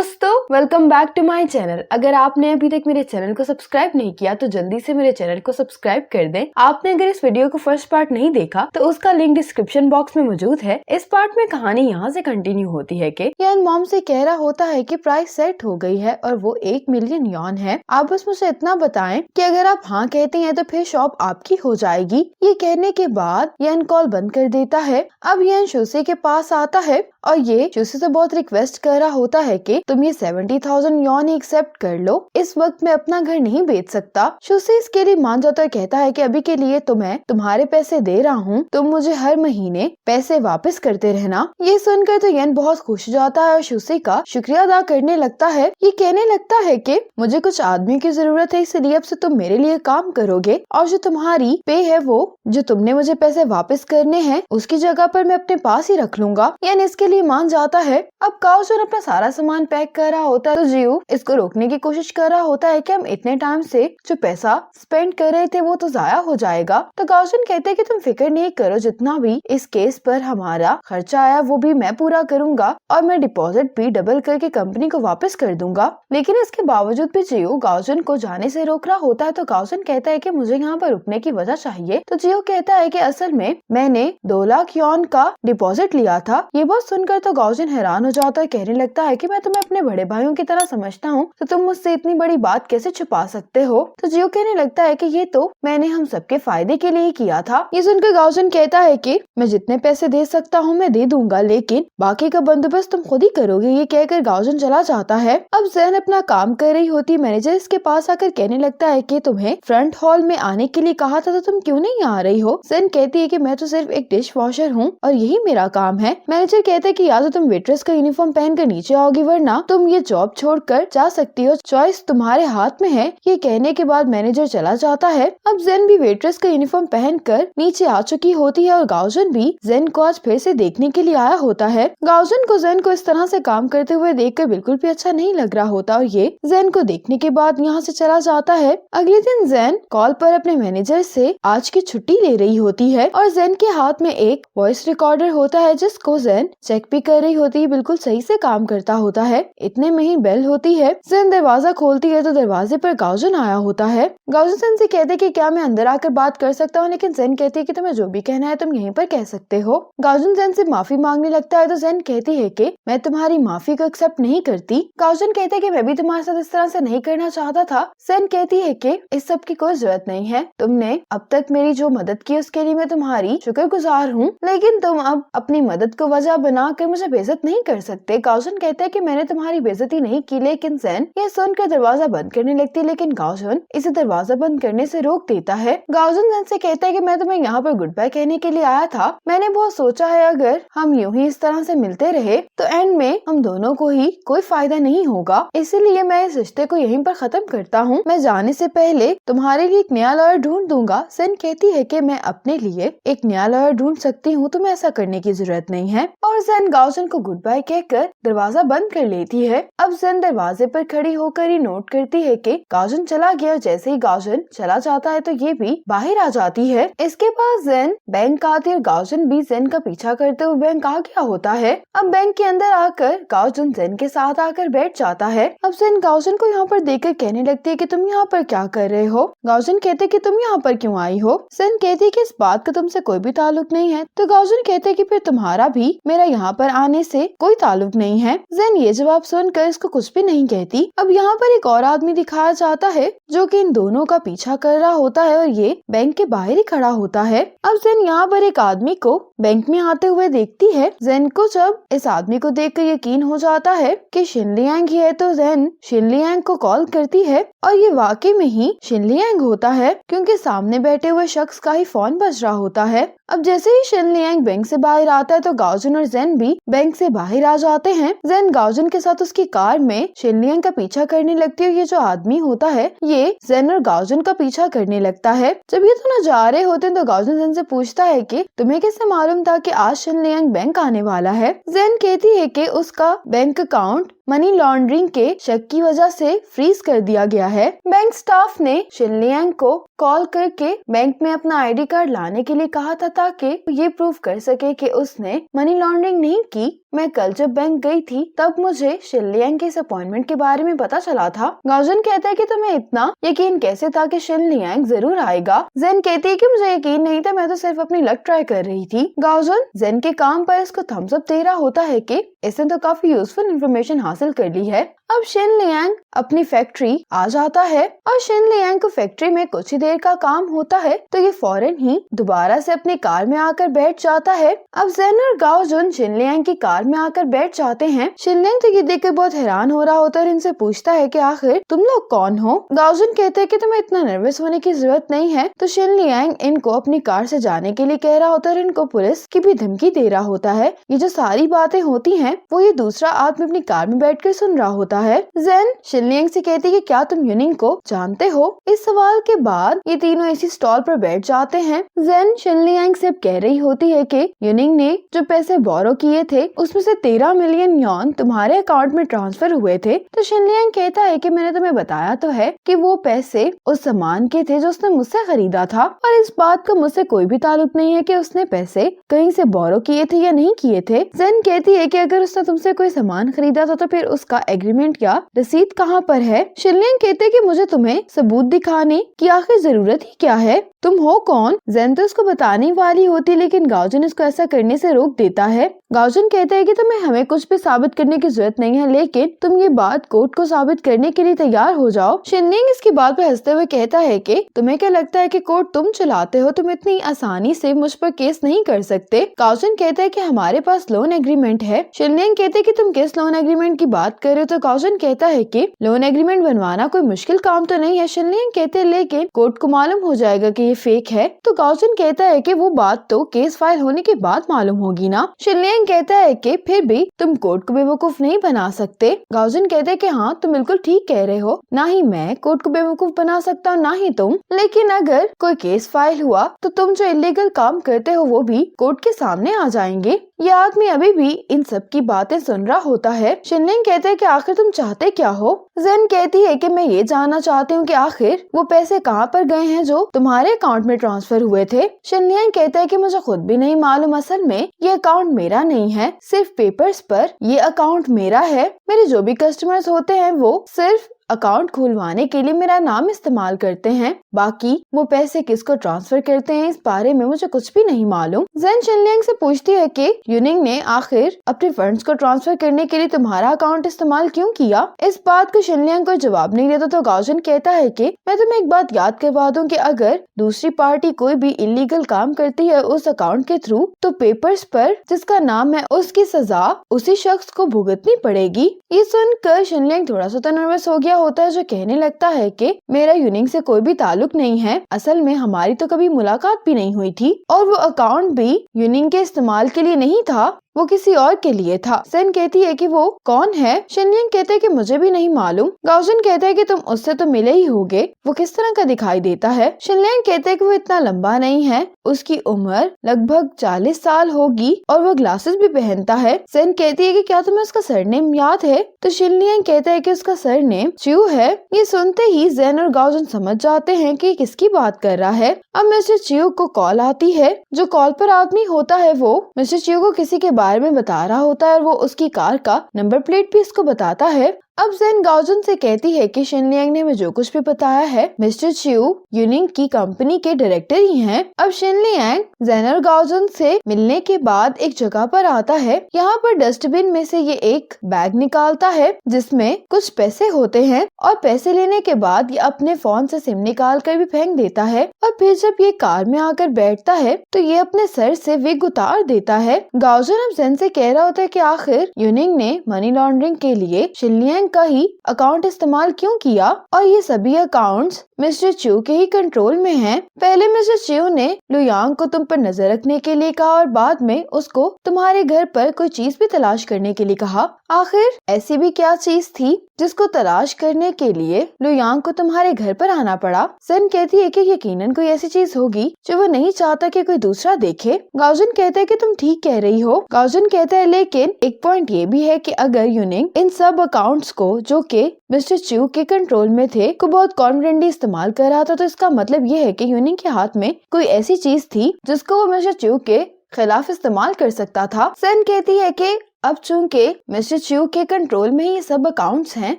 दोस्तों, welcome back to my channel. अगर आपने अभी तक मेरे चैनल को सब्सक्राइब नहीं किया तो जल्दी से मेरे चैनल को सब्सक्राइब कर दें। आपने अगर इस वीडियो को फर्स्ट पार्ट नहीं देखा तो उसका लिंक डिस्क्रिप्शन बॉक्स में मौजूद है। इस पार्ट में कहानी यहाँ से कंटिन्यू होती है कि यान मॉम से कह रहा होता है कि प्राइस सेट हो गई है और वो 1 मिलियन यॉन है। आप बस मुझे इतना बताएं कि अगर आप हाँ कहते हैं तो फिर शॉप आपकी हो जाएगी। ये कहने के बाद यान कॉल बंद कर देता है। अब यान शोसे के पास आता है और ये शोसे से बहुत रिक्वेस्ट कर रहा होता है कि तुम ये 70,000 यॉन एक्सेप्ट कर लो। इस वक्त मैं अपना घर नहीं बेच सकता। शोसे इसके लिए मान जाता है, कहता है कि अभी के लिए तो मैं तुम्हारे पैसे दे रहा हूँ, तुम मुझे हर महीने पैसे वापस करते रहना। ये सुनकर तो यन बहुत खुश हो जाता है और शोसे का शुक्रिया अदा करने लगता है। ये कहने लगता है कि मुझे कुछ आदमी की जरूरत है, इसलिए अब से तुम मेरे लिए काम करोगे और जो तुम्हारी पे है वो जो तुमने मुझे पैसे वापस करने हैं उसकी जगह पर मैं अपने पास ही रख लूंगा। यानी इसके लिए मान जाता है। अब काउजन अपना सारा सामान पैक कर रहा होता है तो जियो इसको रोकने की कोशिश कर रहा होता है कि हम इतने टाइम से जो पैसा स्पेंड कर रहे थे वो तो जाया हो जाएगा। तो काउजन कहते हैं कि तुम फिक्र नहीं करो, जितना भी इस केस पर हमारा खर्चा आया वो भी मैं पूरा करूंगा और मैं डिपॉजिट भी डबल करके कंपनी को वापस कर दूंगा। लेकिन इसके बावजूद भी जियो काउजन को जाने से रोक रहा होता है। तो काउजन कहता है कि मुझे यहाँ पर रुकने की वजह चाहिए। तो जियो कहता है कि असल में मैंने 2 लाख यॉन का डिपॉजिट लिया था। ये बात सुनकर तो काउजन हैरान हो जाता है, कहने लगता है कि मैं तुम्हें अपने बड़े भाइयों की तरह समझता हूँ, तो तुम मुझसे इतनी बड़ी बात कैसे छुपा सकते हो। तो जियो कहने लगता है कि ये तो मैंने हम सबके फायदे के लिए किया था। ये सुनकर काउजन कहता है कि मैं जितने पैसे दे सकता हूँ मैं दे दूंगा, लेकिन बाकी का बंदोबस्त तुम खुद ही करोगे। ये कहकर काउजन चला जाता है। अब जैन अपना काम कर रही होती, मैनेजर इसके पास आकर कहने लगता है कि तुम्हें फ्रंट हॉल में आने के लिए कहा था तो तुम क्यों नहीं आ रही हो। जैन कहती है कि मैं तो सिर्फ एक डिश वॉशर हूँ और यही मेरा काम है। मैनेजर कहता है कि या तो तुम वेट्रेस का यूनिफॉर्म पहनकर नीचे आओगी वरना तुम ये जॉब छोड़कर जा सकती हो, चॉइस तुम्हारे हाथ में है। ये कहने के बाद मैनेजर चला जाता है। अब जेन भी वेट्रेस का यूनिफॉर्म पहनकर नीचे आ चुकी होती है और गाउजन भी जेन को आज फिर से देखने के लिए आया होता है। गाउजन को जेन को इस तरह से काम करते हुए देखकर बिल्कुल भी अच्छा नहीं लग रहा होता और ये जेन को देखने के बाद यहाँ से चला जाता है। अगले दिन जेन कॉल पर अपने मैनेजर से आज की छुट्टी ले रही होती है और जेन के हाथ में एक वॉइस रिकॉर्डर होता है जिसको जेन चेक भी कर रही होती है, बिल्कुल सही से काम करता होता है। इतने में ही बेल होती है। जेन दरवाजा खोलती है तो दरवाजे पर गाउजन आया होता है। गाउजन जेन से कहते कि क्या मैं अंदर आकर बात कर सकता हूँ, लेकिन जेन कहती है कि तुम्हें जो भी कहना है तुम यहीं पर कह सकते हो। गाउजन जेन से माफी मांगने लगता है तो जेन कहती है कि मैं तुम्हारी माफी को एक्सेप्ट नहीं करती। गाउजन कहते हैं कि मैं भी तुम्हारे साथ इस तरह से नहीं करना चाहता था। जेन कहती है कि इस सब की कोई जरूरत नहीं है, तुमने अब तक मेरी जो मदद की उसके लिए मैं तुम्हारी शुक्रगुजार हूँ, लेकिन तुम अब अपनी मदद को वजह बनाकर मुझे बेइज्जत नहीं कर सकते। गाउजन कहते हैं कि मैंने तुम्हारी बेइज्जती नहीं की, लेकिन जेन ये सुनकर दरवाजा बंद करने लगती है, लेकिन गाउजन इसे दरवाजा बंद करने से रोक देता है। गाउजन जेन से कहता है कि मैं तुम्हें यहाँ पर गुड बाय कहने के लिए आया था। मैंने बहुत सोचा है अगर हम यूं ही इस तरह से मिलते रहे तो एंड में हम दोनों को ही कोई फायदा नहीं होगा, इसीलिए मैं इस रिश्ते को यहीं पर खत्म करता हूँ। मैं जाने से पहले तुम्हारे लिए एक नया लॉयर ढूंढ दूंगा। जेन कहती है कि मैं अपने लिए एक नया लॉयर ढूंढ सकती हूँ, तुम्हें ऐसा करने की जरूरत नहीं है। और जेन गाउजन को गुड बाय कहकर दरवाजा बंद कर लेती है। अब जेन दरवाजे पर खड़ी होकर ही नोट करती है कि गाउजन चला गया। जैसे ही गाउजन चला जाता है तो ये भी बाहर आ जाती है। इसके बाद जेन बैंक आती है और गाउजन भी जेन का पीछा करते हुए बैंक आ गया होता है। अब बैंक के अंदर आकर गाउजन जेन के साथ आकर बैठ जाता है। अब जेन गाउजन को यहाँ पर देखकर कहने लगती है कि तुम यहाँ पर क्या कर रहे हो। गाउजन कहते कि तुम यहाँ पर क्यों आई हो। जेन कहती है कि इस बात का तुमसे कोई भी ताल्लुक नहीं है। तो गाउजन कहते कि फिर तुम्हारा भी मेरा यहाँ पर आने से कोई ताल्लुक नहीं है। जेन ये जवाब सुनकर इसको कुछ भी नहीं कहती। अब यहाँ पर एक और आदमी दिखाया जाता है जो कि इन दोनों का पीछा कर रहा होता है और ये बैंक के बाहर ही खड़ा होता है। अब जेन यहाँ पर एक आदमी को बैंक में आते हुए देखती है। जेन को जब इस आदमी को देखकर यकीन हो जाता है कि शिनलियांग ही है तो जेन शिनलियांग को कॉल करती है और ये वाकई में ही शिनलियांग होता है, क्योंकि सामने बैठे हुए शख्स का ही फोन बज रहा होता है। अब जैसे ही शिनलियांग बैंक से बाहर आता है तो गाउजन और जेन भी बैंक से बाहर आ जाते हैं। जेन गाउजन के साथ उसकी कार में शिनलियांग का पीछा करने लगती है। ये जो आदमी होता है ये जेन और गाउजन का पीछा करने लगता है। जब ये दोनों जा रहे होते हैं तो गाउजन जेन से पूछता है कि तुम्हें कैसे मालूम था कि आज शिनलियांग बैंक आने वाला है। जेन कहती है कि उसका बैंक अकाउंट मनी लॉन्ड्रिंग के शक की वजह से फ्रीज कर दिया गया है। बैंक स्टाफ ने शिनलियांग को कॉल करके बैंक में अपना आईडी कार्ड लाने के लिए कहा था ताकि ये प्रूव कर सके कि उसने मनी लॉन्ड्रिंग नहीं की। मैं कल जब बैंक गई थी तब मुझे शिन लियांग के इस अपॉइंटमेंट के बारे में पता चला था। गाओजन कहता है कि तुम्हें इतना यकीन कैसे था कि शिन लियांग जरूर आएगा। जेन कहती है कि मुझे यकीन नहीं था, मैं तो सिर्फ अपनी लक ट्राई कर रही थी। गाओजन जेन के काम पर इसको थम्स अप दे रहा होता है कि इसने तो काफी यूजफुल इंफॉर्मेशन हासिल कर ली है। अब शिन लियांग अपनी फैक्ट्री आ जाता है और शिन लियांग को फैक्ट्री में कुछ ही देर का काम होता है तो ये फौरन ही दोबारा से अपनी कार में आकर बैठ जाता है। अब जेन और गाओजन शिन लियांग की कार में आकर बैठ जाते हैं। शिन लियांग तो ये देखकर बहुत हैरान हो रहा होता है और इनसे पूछता है कि आखिर तुम लोग कौन हो। गाओजन कहते हैं कि तुम्हें इतना नर्वस होने की जरूरत नहीं है। तो शिन लियांग इनको अपनी कार से जाने के लिए कह रहा होता है और इनको पुलिस की भी धमकी दे रहा होता है। ये जो सारी बातें होती हैं वो ये दूसरा आदमी अपनी कार में बैठकर सुन रहा होता है। जेन शिन लियांग से कहती है कि क्या तुम यूनिंग को जानते हो। इस सवाल के बाद ये तीनों इसी स्टॉल पर बैठ जाते हैं। जेन शिन लियांग से कह रही होती है कि यूनिंग ने जो पैसे बोरो किए थे उसमें से 13 मिलियन यॉन तुम्हारे अकाउंट में ट्रांसफर हुए थे। तो शिन लियांग कहता है कि मैंने तुम्हें बताया तो है कि वो पैसे उस सामान के थे जो उसने मुझसे खरीदा था और इस बात का मुझसे कोई भी ताल्लुक नहीं है कि उसने पैसे कहीं से बोरो किए थे या नहीं किए थे। जेन कहती है कि अगर उसने तुमसे कोई सामान खरीदा था तो फिर उसका एग्रीमेंट या रसीद कहाँ पर है। शिन लियांग कहते कि मुझे तुम्हें सबूत दिखाने की आखिर जरूरत ही क्या है, तुम हो कौन। जेन तो उसको बताने वाली होती लेकिन गाओजन इसको ऐसा करने से रोक देता है। गाओजन कहता है कि तुम्हें हमें कुछ भी साबित करने की जरूरत नहीं है लेकिन तुम ये बात कोर्ट को साबित करने के लिए तैयार हो जाओ। शिन लियांग इसकी बात पर हंसते हुए कहता है कि तुम्हें क्या लगता है कि कोर्ट तुम चलाते हो, तुम इतनी आसानी से मुझ पर केस नहीं कर सकते। गाओजन कहता है कि हमारे पास लोन एग्रीमेंट है। शिन लियांग कहते हैं कि तुम किस लोन एग्रीमेंट की बात कर रहे हो। तो गाओजन कहता है कि लोन एग्रीमेंट बनवाना कोई मुश्किल काम तो नहीं है। शिन लियांग कहते हैं लेकिन कोर्ट को मालूम हो जाएगा कि ये फेक है। तो गाओजन कहता है कि वो बात तो केस फाइल होने के बाद मालूम होगी ना। शिन लियांग कहता है कि फिर भी तुम कोर्ट को बेवकूफ नहीं बना सकते। गाओजन कहते हैं कि हाँ तुम बिल्कुल ठीक कह रहे हो, ना ही मैं कोर्ट को बेवकूफ बना सकता हूँ ना ही तुम, लेकिन अगर कोई केस फाइल हुआ तो तुम जो इलीगल काम करते हो वो भी कोर्ट के सामने आ जाएंगे। यह आदमी अभी भी इन सब की बातें सुन रहा होता है। शिन लियांग कहते हैं कि आखिर तुम चाहते क्या हो। जेन कहती है कि मैं ये जानना चाहती हूँ कि आखिर वो पैसे कहाँ पर गए हैं जो तुम्हारे अकाउंट में ट्रांसफर हुए थे। शिन लियांग कहता है कि मुझे खुद भी नहीं मालूम, असल में ये अकाउंट मेरा नहीं है, सिर्फ पेपर्स पर ये अकाउंट मेरा है। मेरे जो भी कस्टमर्स होते हैं वो सिर्फ अकाउंट खुलवाने के लिए मेरा नाम इस्तेमाल करते हैं, बाकी वो पैसे किसको ट्रांसफर करते हैं इस बारे में मुझे कुछ भी नहीं मालूम। जेन शिन लियांग से पूछती है कि यूनिंग ने आखिर अपने फंड्स को ट्रांसफर करने के लिए तुम्हारा अकाउंट इस्तेमाल क्यों किया। इस बात को शिन लियांग कोई जवाब नहीं देता तो गाओजन कहता है कि मैं तुम्हें एक बात याद करवा दूं कि अगर दूसरी पार्टी कोई भी इलीगल काम करती है उस अकाउंट के थ्रू तो पेपर्स पर जिसका नाम है उसकी सजा उसी शख्स को भुगतनी पड़ेगी। ये सुनकर शिन लियांग थोड़ा सा तो नर्वस हो गया होता है, जो कहने लगता है कि मेरा यूनिंग से कोई भी ताल्लुक नहीं है, असल में हमारी तो कभी मुलाकात भी नहीं हुई थी और वो अकाउंट भी यूनिंग के इस्तेमाल के लिए नहीं था, वो किसी और के लिए था। जेन कहती है कि वो कौन है। शिन लियांग कहते हैं कि मुझे भी नहीं मालूम। गाओजन कहता है कि तुम उससे तो मिले ही होगे, वो किस तरह का दिखाई देता है। शिन लियांग कहते हैं कि वो इतना लंबा नहीं है, उसकी उम्र लगभग 40 साल होगी और वो ग्लासेस भी पहनता है। जेन कहती है कि क्या तुम्हें उसका सरनेम याद है। तो शिन लियांग कहता है कि उसका सरनेम च्यू है। ये सुनते ही जेन और गाओजन समझ जाते हैं कि किसकी बात कर रहा है। अब मिस्टर च्यू को कॉल आती है। जो कॉल पर आदमी होता है वो मिस्टर च्यू को किसी के बारे में बता रहा होता है और वो उसकी कार का नंबर प्लेट भी इसको बताता है। अब जेन गाओजन से कहती है कि शिन लियांग ने हमें जो कुछ भी बताया है मिस्टर च्यू यूनिंग की कंपनी के डायरेक्टर ही हैं। अब शिन लियांग जेन और गाओजन से मिलने के बाद एक जगह पर आता है। यहाँ पर डस्टबिन में से ये एक बैग निकालता है जिसमें कुछ पैसे होते हैं और पैसे लेने के बाद ये अपने फोन से सिम निकाल कर भी फेंक देता है और फिर जब ये कार में आकर बैठता है तो ये अपने सर से विग उतार देता है। गाओजन अब जेन से कह रहा होता है कि आखिर यूनिंग ने मनी लॉन्ड्रिंग के लिए शिन लियांग का ही अकाउंट इस्तेमाल क्यों किया और ये सभी अकाउंट्स मिस्टर च्यू के ही कंट्रोल में हैं। पहले मिस्टर च्यू ने लुयांग को तुम पर नजर रखने के लिए कहा और बाद में उसको तुम्हारे घर पर कोई चीज भी तलाश करने के लिए कहा। आखिर ऐसी भी क्या चीज थी जिसको तलाश करने के लिए लुयांग को तुम्हारे घर पर आना पड़ा। जेन कहती है कि यकीनन कोई ऐसी चीज होगी जो वो नहीं चाहता कि कोई दूसरा देखे। गाओजन कहता है कि तुम ठीक कह रही हो। गाओजन कहता है लेकिन एक पॉइंट ये भी है कि अगर यूनिंग इन सब अकाउंट्स को जो कि मिस्टर च्यू के कंट्रोल में थे को बहुत कॉन्फिडेंटली इस्तेमाल कर रहा था तो इसका मतलब ये है कि यूनिंग के हाथ में कोई ऐसी चीज थी जिसको वो मिस्टर च्यू के खिलाफ इस्तेमाल कर सकता था। जेन कहती है कि अब चूंकि मिस्टर च्यू के कंट्रोल में ही ये सब अकाउंट्स हैं,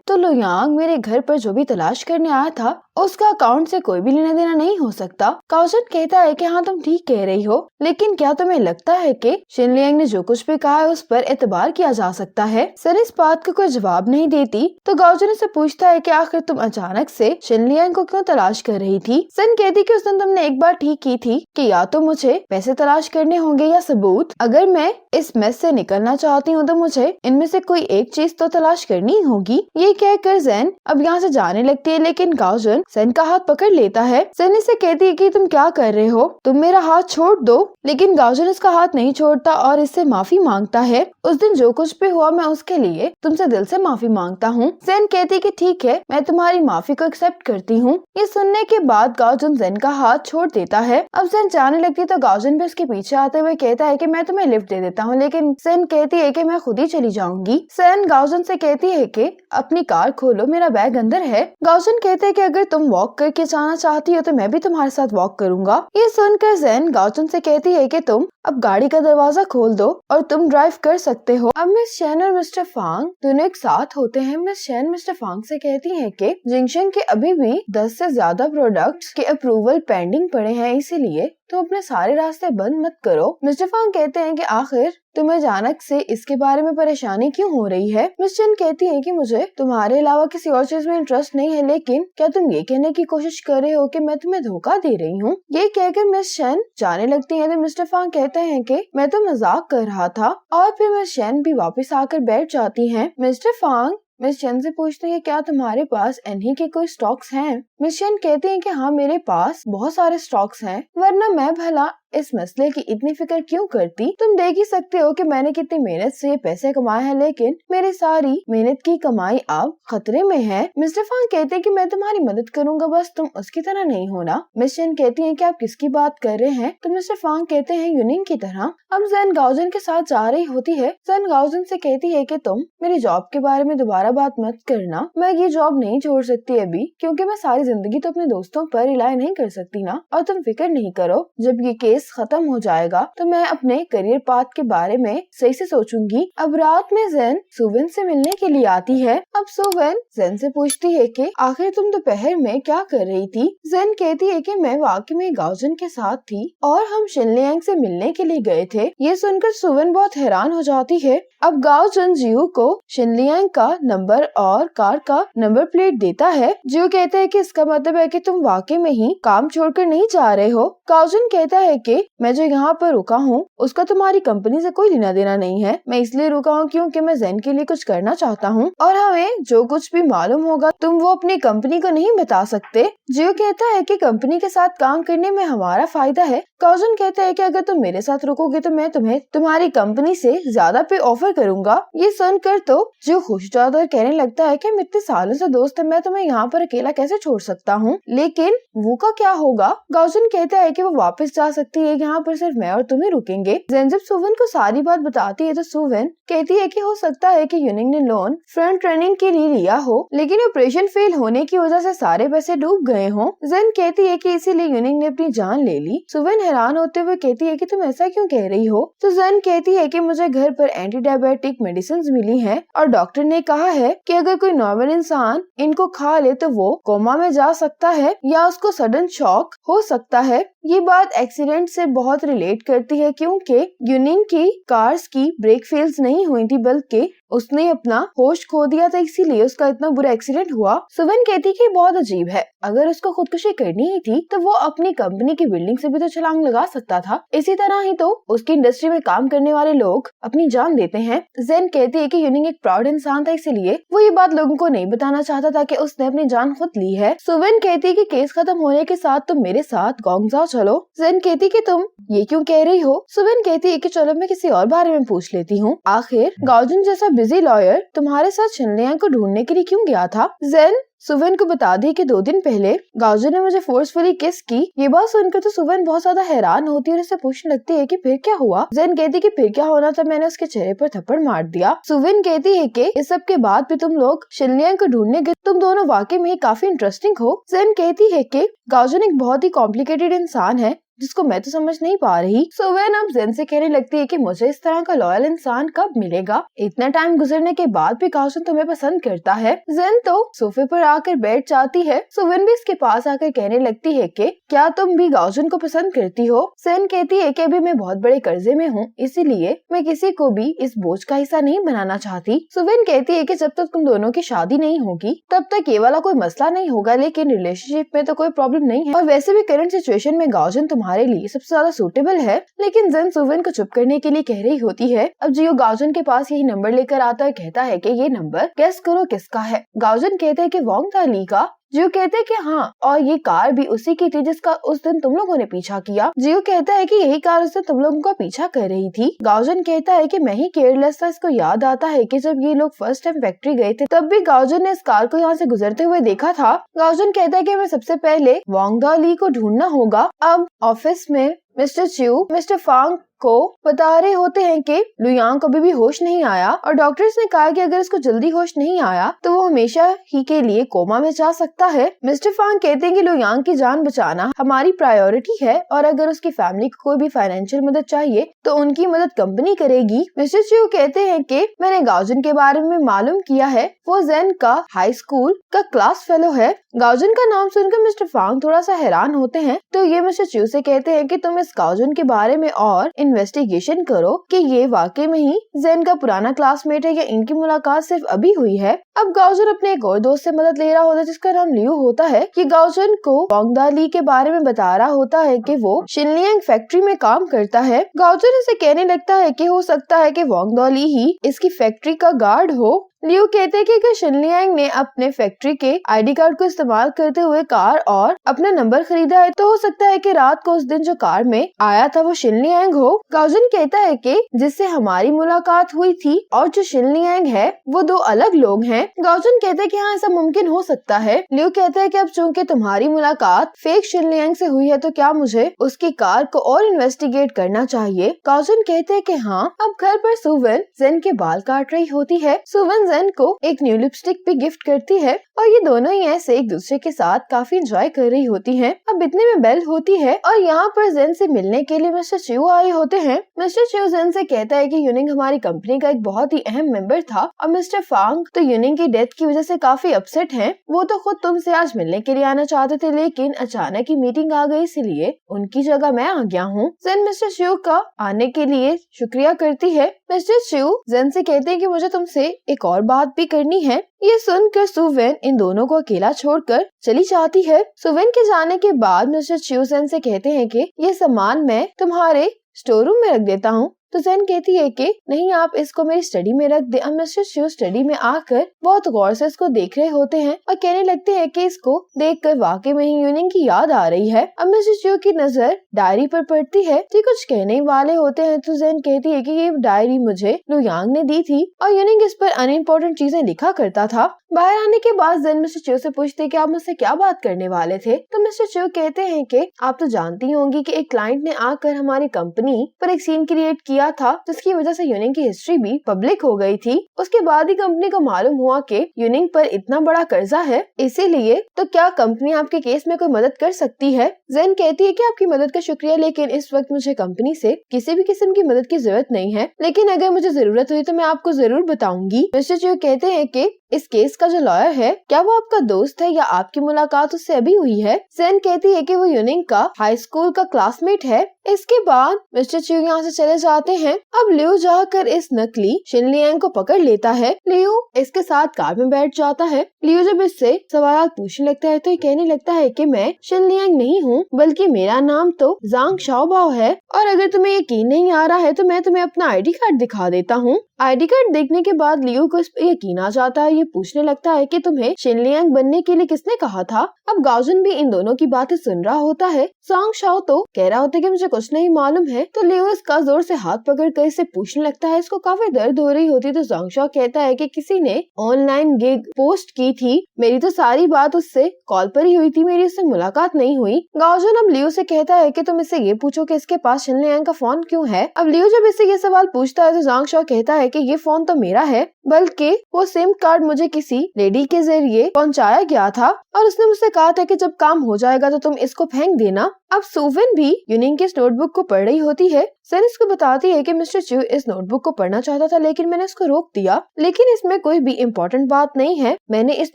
तो लुयांग मेरे घर पर जो भी तलाश करने आया था उसका अकाउंट से कोई भी लेना देना नहीं हो सकता। काओजन कहता है कि हाँ तुम ठीक कह रही हो, लेकिन क्या तुम्हें लगता है कि शिनलियांग ने जो कुछ भी कहा है उस पर एतबार किया जा सकता है? सन इस बात का कोई जवाब नहीं देती तो गाओजन से पूछता है कि आखिर तुम अचानक से शिनलियांग को क्यों तलाश कर रही थी? सन कहती कि उस दिन तुमने एक बार ठीक की थी कि या तो मुझे पैसे तलाश करने होंगे या सबूत। अगर मैं इस मेस से निकलना चाहती हूँ तो मुझे इनमें से कोई एक चीज तो तलाश करनी होगी। ये कहकर जैन अब यहाँ से जाने लगती है, लेकिन गाओजन सन का हाथ पकड़ लेता है। सन इसे कहती है कि तुम क्या कर रहे हो, तुम मेरा हाथ छोड़ दो, लेकिन गाओजन इसका हाथ नहीं छोड़ता और इससे माफी मांगता है। उस दिन जो कुछ भी हुआ मैं उसके लिए तुमसे दिल से माफी मांगता हूँ। सन कहती है कि ठीक है, मैं तुम्हारी माफी को एक्सेप्ट करती हूँ। ये सुनने के बाद गाओजन सन का हाथ छोड़ देता है। अब सन जाने लगती तो गाओजन भी उसके पीछे आते हुए कहता है कि मैं तुम्हें लिफ्ट दे देता हूँ, लेकिन सन कहती है कि मैं खुद ही चली जाऊंगी। सन गाओजन से कहती है कि अपनी कार खोलो, मेरा बैग अंदर है। गाओजन कहते हैं कि अगर तुम वॉक करके जाना चाहती हो तो मैं भी तुम्हारे साथ वॉक करूंगा। ये सुनकर जैन गाओजन से कहती है कि तुम अब गाड़ी का दरवाजा खोल दो और तुम ड्राइव कर सकते हो। अब मिस चेन और मिस्टर फांग दोनों एक साथ होते हैं। मिस चेन मिस्टर फांग से कहती है कि जिंगशन के अभी भी 10 से ज्यादा प्रोडक्ट्स के अप्रूवल पेंडिंग पड़े हैं, इसीलिए तुम अपने सारे रास्ते बंद मत करो। मिस्टर फांग कहते हैं कि आखिर तुम्हें अचानक से इसके बारे में परेशानी क्यों हो रही है? मिस चेन कहती है कि मुझे तुम्हारे अलावा किसी और चीज में इंटरेस्ट नहीं है, लेकिन क्या तुम ये कहने की कोशिश कर रहे हो कि मैं तुम्हें धोखा दे रही हूँ? ये कहकर मिस चेन जाने लगती है तो मिस्टर फांग कहते हैं कि मैं तो मजाक कर रहा था, और फिर मिस चेन भी वापस आकर बैठ जाती हैं। मिस्टर फांग मिस चेन से पूछते हैं क्या तुम्हारे पास एनही के कोई स्टॉक्स हैं? मिस चेन कहते हैं कि हाँ मेरे पास बहुत सारे स्टॉक्स हैं, वरना मैं भला इस मसले की इतनी फिक्र क्यों करती? तुम देख ही सकते हो कि मैंने कितनी मेहनत से ये पैसे कमाए हैं, लेकिन मेरी सारी मेहनत की कमाई अब खतरे में है। मिस्टर फांग कहते हैं कि मैं तुम्हारी मदद करूंगा, बस तुम उसकी तरह नहीं होना। मिस चेन कहती हैं कि आप किसकी बात कर रहे हैं? तो मिस्टर फांग कहते हैं यूनिंग की तरह। अब जैन गाओजन के साथ जा रही होती है। जैन गाओजन से कहती है कि तुम मेरी जॉब के बारे में दोबारा बात मत करना, मैं ये जॉब नहीं छोड़ सकती अभी, क्योंकि मैं सारी जिंदगी तो अपने दोस्तों पर रिलाय नहीं कर सकती ना। और तुम फिक्र नहीं करो, जब ये केस खत्म हो जाएगा तो मैं अपने करियर पाथ के बारे में सही से सोचूंगी। अब रात में जैन सुवेन से मिलने के लिए आती है। अब सुवेन जैन से पूछती है कि आखिर तुम दोपहर में क्या कर रही थी? जैन कहती है कि मैं वाकई में गाओजन के साथ थी और हम शिनलियांग से मिलने के लिए गए थे। ये सुनकर सुवेन बहुत हैरान हो जाती है। अब गाओजन जियो को शिनलियांग का नंबर और कार का नंबर प्लेट देता है। जियो कहता है कि इसका मतलब है कि तुम वाकई में ही काम छोड़कर नहीं जा रहे हो। गाओजन कहता है कि मैं जो यहाँ पर रुका हूँ उसका तुम्हारी कंपनी से कोई लेना देना नहीं है, मैं इसलिए रुका हूँ क्योंकि मैं जैन के लिए कुछ करना चाहता हूँ, और हमें जो कुछ भी मालूम होगा तुम वो अपनी कंपनी को नहीं बता सकते। जियो कहता है कि कंपनी के साथ काम करने में हमारा फायदा है। गाओजन कहता है कि अगर तुम मेरे साथ रुकोगे तो मैं तुम्हें तुम्हारी कंपनी से ज्यादा पे ऑफर करूंगा। ये सुनकर तो जियो खुश हो जाता है और कहने लगता है कि हम इतने सालों से दोस्त हैं, मैं तुम्हें यहाँ पर अकेला कैसे छोड़ सकता हूँ। लेकिन वो का क्या होगा? गाओजन कहता है कि वो वापस जा सकती है, यहाँ पर सिर्फ मैं और तुम ही रुकेंगे। जैन जब सुवेन को सारी बात बताती है तो सुवेन कहती है कि हो सकता है कि यूनिंग ने लोन फ्रंट रनिंग के लिए लिया हो, लेकिन ऑपरेशन फेल होने की वजह से सारे पैसे डूब गए हों। जैन कहती है कि इसीलिए यूनिंग ने अपनी जान ले ली। सुवेन हैरान होते हुए कहती है कि तुम ऐसा क्यों कह रही हो? तो जैन कहती है कि मुझे घर पर एंटी डायबिटिक मेडिसिन मिली हैं और डॉक्टर ने कहा है कि अगर कोई नॉर्मल इंसान इनको खा ले तो वो कोमा में जा सकता है या उसको सडन शॉक हो सकता है। ये बात एक्सीडेंट से बहुत रिलेट करती है, क्योंकि यूनिंग की कार्स की ब्रेक फेल्स नहीं हुई थी, बल्कि उसने अपना होश खो दिया था, इसीलिए उसका इतना बुरा एक्सीडेंट हुआ। सुवेन कहती कि बहुत अजीब है, अगर उसको खुदकुशी करनी ही थी तो वो अपनी कंपनी की बिल्डिंग से भी तो छलांग लगा सकता था। इसी तरह ही तो उसकी इंडस्ट्री में काम करने वाले लोग अपनी जान देते हैं। जैन कहती है कि यूनिंग एक प्राउड इंसान था, इसीलिए वो ये बात लोगों को नहीं बताना चाहता था कि उसने अपनी जान खुद ली है। सुवेन कहती है कि केस खत्म होने के साथ तुम मेरे साथ गोंगजाओ चलो। जैन कहती कि तुम ये क्यों कह रही हो? सुवेन कहती है कि चलो मैं किसी और बारे में पूछ लेती हूँ। आखिर गाओजन जैसा बिजी लॉयर तुम्हारे साथ शिनलियांग को ढूंढने के लिए क्यों गया था? जैन सुवेन को बता दी कि 2 दिन पहले गाओजन ने मुझे फोर्सफुली किस की। ये बात सुनकर तो सुवेन बहुत ज्यादा हैरान होती है और उससे पूछने लगती है कि फिर क्या हुआ? जैन कहती कि फिर क्या होना था, मैंने उसके चेहरे पर थप्पड़ मार दिया। सुवेन कहती है कि इस सब के बाद भी तुम लोग शिनलियांग को ढूंढने गए, तुम दोनों वाकई में काफी इंटरेस्टिंग हो। जैन कहती है कि गाओजन एक बहुत ही कॉम्प्लिकेटेड इंसान है, जिसको मैं तो समझ नहीं पा रही। सुवेन अब जेन से कहने लगती है कि मुझे इस तरह का लॉयल इंसान कब मिलेगा? इतना टाइम गुजरने के बाद भी गाओजन तुम्हें पसंद करता है। जेन तो सोफे पर आकर बैठ जाती है। सुवेन भी इसके पास आकर कहने लगती है कि क्या तुम भी गाओजन को पसंद करती हो? जेन कहती है कि अभी मैं बहुत बड़े कर्जे में हूँ, इसीलिए मैं किसी को भी इस बोझ का हिस्सा नहीं बनाना चाहती। सुवेन कहती है कि जब तक तुम दोनों की शादी नहीं होगी तब तक ये वाला कोई मसला नहीं होगा, लेकिन रिलेशनशिप में तो कोई प्रॉब्लम नहीं है और वैसे भी करंट सिचुएशन में गाओजन तुम्हारे लिए सबसे ज्यादा सूटेबल है। लेकिन जेन सुवेन को चुप करने के लिए कह रही होती है। अब जियो गाओजन के पास यही नंबर लेकर आता है, कहता है कि ये नंबर गेस करो किसका है। गाओजन कहते हैं कि वोंग दाली का। जियो कहते हैं कि हाँ, और ये कार भी उसी की थी जिसका उस दिन तुम लोगों ने पीछा किया। जियो कहता है कि यही कार उस दिन तुम लोगों का पीछा कर रही थी। गाओजन कहता है कि मैं ही केयरलेस था। इसको याद आता है कि जब ये लोग फर्स्ट टाइम फैक्ट्री गए थे तब भी गाओजन ने इस कार को यहाँ से गुजरते हुए देखा था। गाओजन कहता है कि हमें सबसे पहले वोंग दाली को ढूंढना होगा। अब ऑफिस में मिस्टर च्यू मिस्टर फांग को बता रहे होते हैं कि लुयांग को भी होश नहीं आया और डॉक्टर्स ने कहा कि अगर इसको जल्दी होश नहीं आया तो वो हमेशा ही के लिए कोमा में जा सकता है। मिस्टर फांग कहते हैं कि लुयांग की जान बचाना हमारी प्रायोरिटी है और अगर उसकी फैमिली को कोई भी फाइनेंशियल मदद चाहिए तो उनकी मदद कंपनी करेगी। मिस्टर च्यू कहते हैं कि मैंने गाओजन के बारे में मालूम किया है, वो जेन का हाई स्कूल का क्लास फेलो है। गाओजन का नाम सुनकर मिस्टर फांग थोड़ा सा हैरान होते हैं तो ये मिस्टर च्यू से कहते हैं कि तुम इस गाओजन के बारे में और इन्वेस्टिगेशन करो कि ये वाकई में ही जेन का पुराना क्लासमेट है या इनकी मुलाकात सिर्फ अभी हुई है। अब गाओजन अपने एक और दोस्त से मदद ले रहा होता है जिसका नाम लियू होता है। ये गाओजन को वोंग दाली के बारे में बता रहा होता है कि वो शिनलियांग फैक्ट्री में काम करता है। गाओजन इसे कहने लगता है कि हो सकता है कि वोंग दाली ही इसकी फैक्ट्री का गार्ड हो। लियू कहते हैं कि अगर शिनलियांग ने अपने फैक्ट्री के आईडी कार्ड को इस्तेमाल करते हुए कार और अपना नंबर खरीदा है तो हो सकता है कि रात को उस दिन जो कार में आया था वो शिनलियांग हो। गाओजन कहता है कि जिससे हमारी मुलाकात हुई थी और जो शिनलियांग है वो दो अलग लोग हैं। गाओजन कहते हैं कि हाँ, ऐसा मुमकिन हो सकता है। लियू कहता है कि अब चूंकि तुम्हारी मुलाकात फेक शिनलियांग से हुई है तो क्या मुझे उसकी कार को और इन्वेस्टिगेट करना चाहिए। गाओजन कहते हैं कि हाँ। अब घर पर सुवेन जेन के बाल काट रही होती है। सुवेन जेन को एक न्यू लिपस्टिक भी गिफ्ट करती है और ये दोनों ही ऐसे एक दूसरे के साथ काफी एंजॉय कर रही होती हैं। अब इतने में बेल होती है और यहाँ पर जेन से मिलने के लिए मिस्टर च्यू आए होते हैं। मिस्टर च्यू जेन से कहता है कि यूनिंग हमारी कंपनी का एक बहुत ही अहम मेंबर था और मिस्टर फांग तो यूनिंग की डेथ की वजह से काफी अपसेट हैं। वो तो खुद तुमसे आज मिलने के लिए आना चाहते थे लेकिन अचानक ही मीटिंग आ गई, इसलिए उनकी जगह मैं आ गया हूँ। जेन मिस्टर च्यू का आने के लिए शुक्रिया करती है। मिस्टर च्यू जेन से कहते हैं कि मुझे तुमसे एक और बात भी करनी है। ये सुनकर सुवेन इन दोनों को अकेला छोड़कर चली जाती है। सुवेन के जाने के बाद मिस्टर च्यू जेन से कहते हैं कि ये सामान मैं तुम्हारे स्टोर रूम में रख देता हूँ। तो जेन कहती है कि नहीं, आप इसको मेरी स्टडी में रख दे। अब मिस्टर च्यू स्टडी में आकर बहुत गौर से इसको देख रहे होते हैं और कहने लगते हैं कि इसको देखकर वाकई में ही यूनिंग की याद आ रही है। अब मिस्टर च्यू की नजर डायरी पर पड़ती है तो कुछ कहने वाले होते हैं तो जेन कहती है कि ये डायरी मुझे लुयांग ने दी थी और यूनिंग इस पर अनइम्पोर्टेंट चीजें लिखा करता था। बाहर आने के बाद जेन मिस्टर च्यू से पूछते कि आप मुझसे क्या बात करने वाले थे। तो मिस्टर च्यू कहते हैं कि आप तो जानती होंगी कि एक क्लाइंट ने आकर हमारी कंपनी पर एक सीन क्रिएट किया था जिसकी वजह से यूनिंग की हिस्ट्री भी पब्लिक हो गई थी। उसके बाद ही कंपनी को मालूम हुआ कि यूनिंग पर इतना बड़ा कर्जा है, इसीलिए तो क्या कंपनी आपके केस में कोई मदद कर सकती है। जेन कहती है कि आपकी मदद का शुक्रिया, लेकिन इस वक्त मुझे कंपनी से किसी भी किस्म की मदद की जरूरत नहीं है, लेकिन अगर मुझे जरूरत हुई तो मैं आपको जरूर बताऊंगी। मिस्टर च्यू कहते हैं कि इस केस का जो लॉयर है क्या वो आपका दोस्त है या आपकी मुलाकात उससे अभी हुई है। जेन कहती है कि वो यूनिंग का हाई स्कूल का क्लासमेट है। इसके बाद मिस्टर च्यू यहाँ से चले जाते हैं। अब लियू जाकर इस नकली शिनलियांग को पकड़ लेता है। लियू इसके साथ कार में बैठ जाता है। लियू जब इससे सवाल पूछने लगता है तो ये कहने लगता है कि मैं शिनलियांग नहीं हूँ बल्कि मेरा नाम तो जांग शाओबाओ है और अगर तुम्हें यकीन नहीं आ रहा है तो मैं तुम्हें अपना आईडी कार्ड दिखा देता हूँ। आईडी कार्ड देखने के बाद लियू को इस पर यकीन आ जाता है। ये पूछने लगता है कि तुम्हें शिनलियांग बनने के लिए किसने कहा था। अब गाओजन भी इन दोनों की बातें सुन रहा होता है। जांग शाओ तो कह रहा होता है कि मुझे कुछ नहीं मालूम है। तो लियू इसका जोर से हाथ पकड़ कर इसे पूछने लगता है। इसको काफी दर्द हो रही होती तो जांग शाओ कहता है कि किसी ने ऑनलाइन गिग पोस्ट की थी, मेरी तो सारी बात उससे कॉल पर ही हुई थी, मेरी उससे मुलाकात नहीं हुई। गाओजन अब लियू से कहता है कि तुम इससे ये पूछो कि इसके पास शिनलियांग का फोन क्यों है। अब लियू जब इससे ये सवाल पूछता है तो जांग शाओ कहता है कि ये फोन तो मेरा है, बल्कि वो सिम कार्ड मुझे किसी लेडी के जरिए पहुंचाया गया था और उसने मुझसे कहा था कि जब काम हो जाएगा तो तुम इसको फेंक देना। अब सुवन भी यूनिंग की इस नोटबुक को पढ़ रही होती है। जेन इसको बताती है कि मिस्टर चू इस नोटबुक को पढ़ना चाहता था लेकिन मैंने इसको रोक दिया, लेकिन इसमें कोई भी इम्पोर्टेंट बात नहीं है, मैंने इस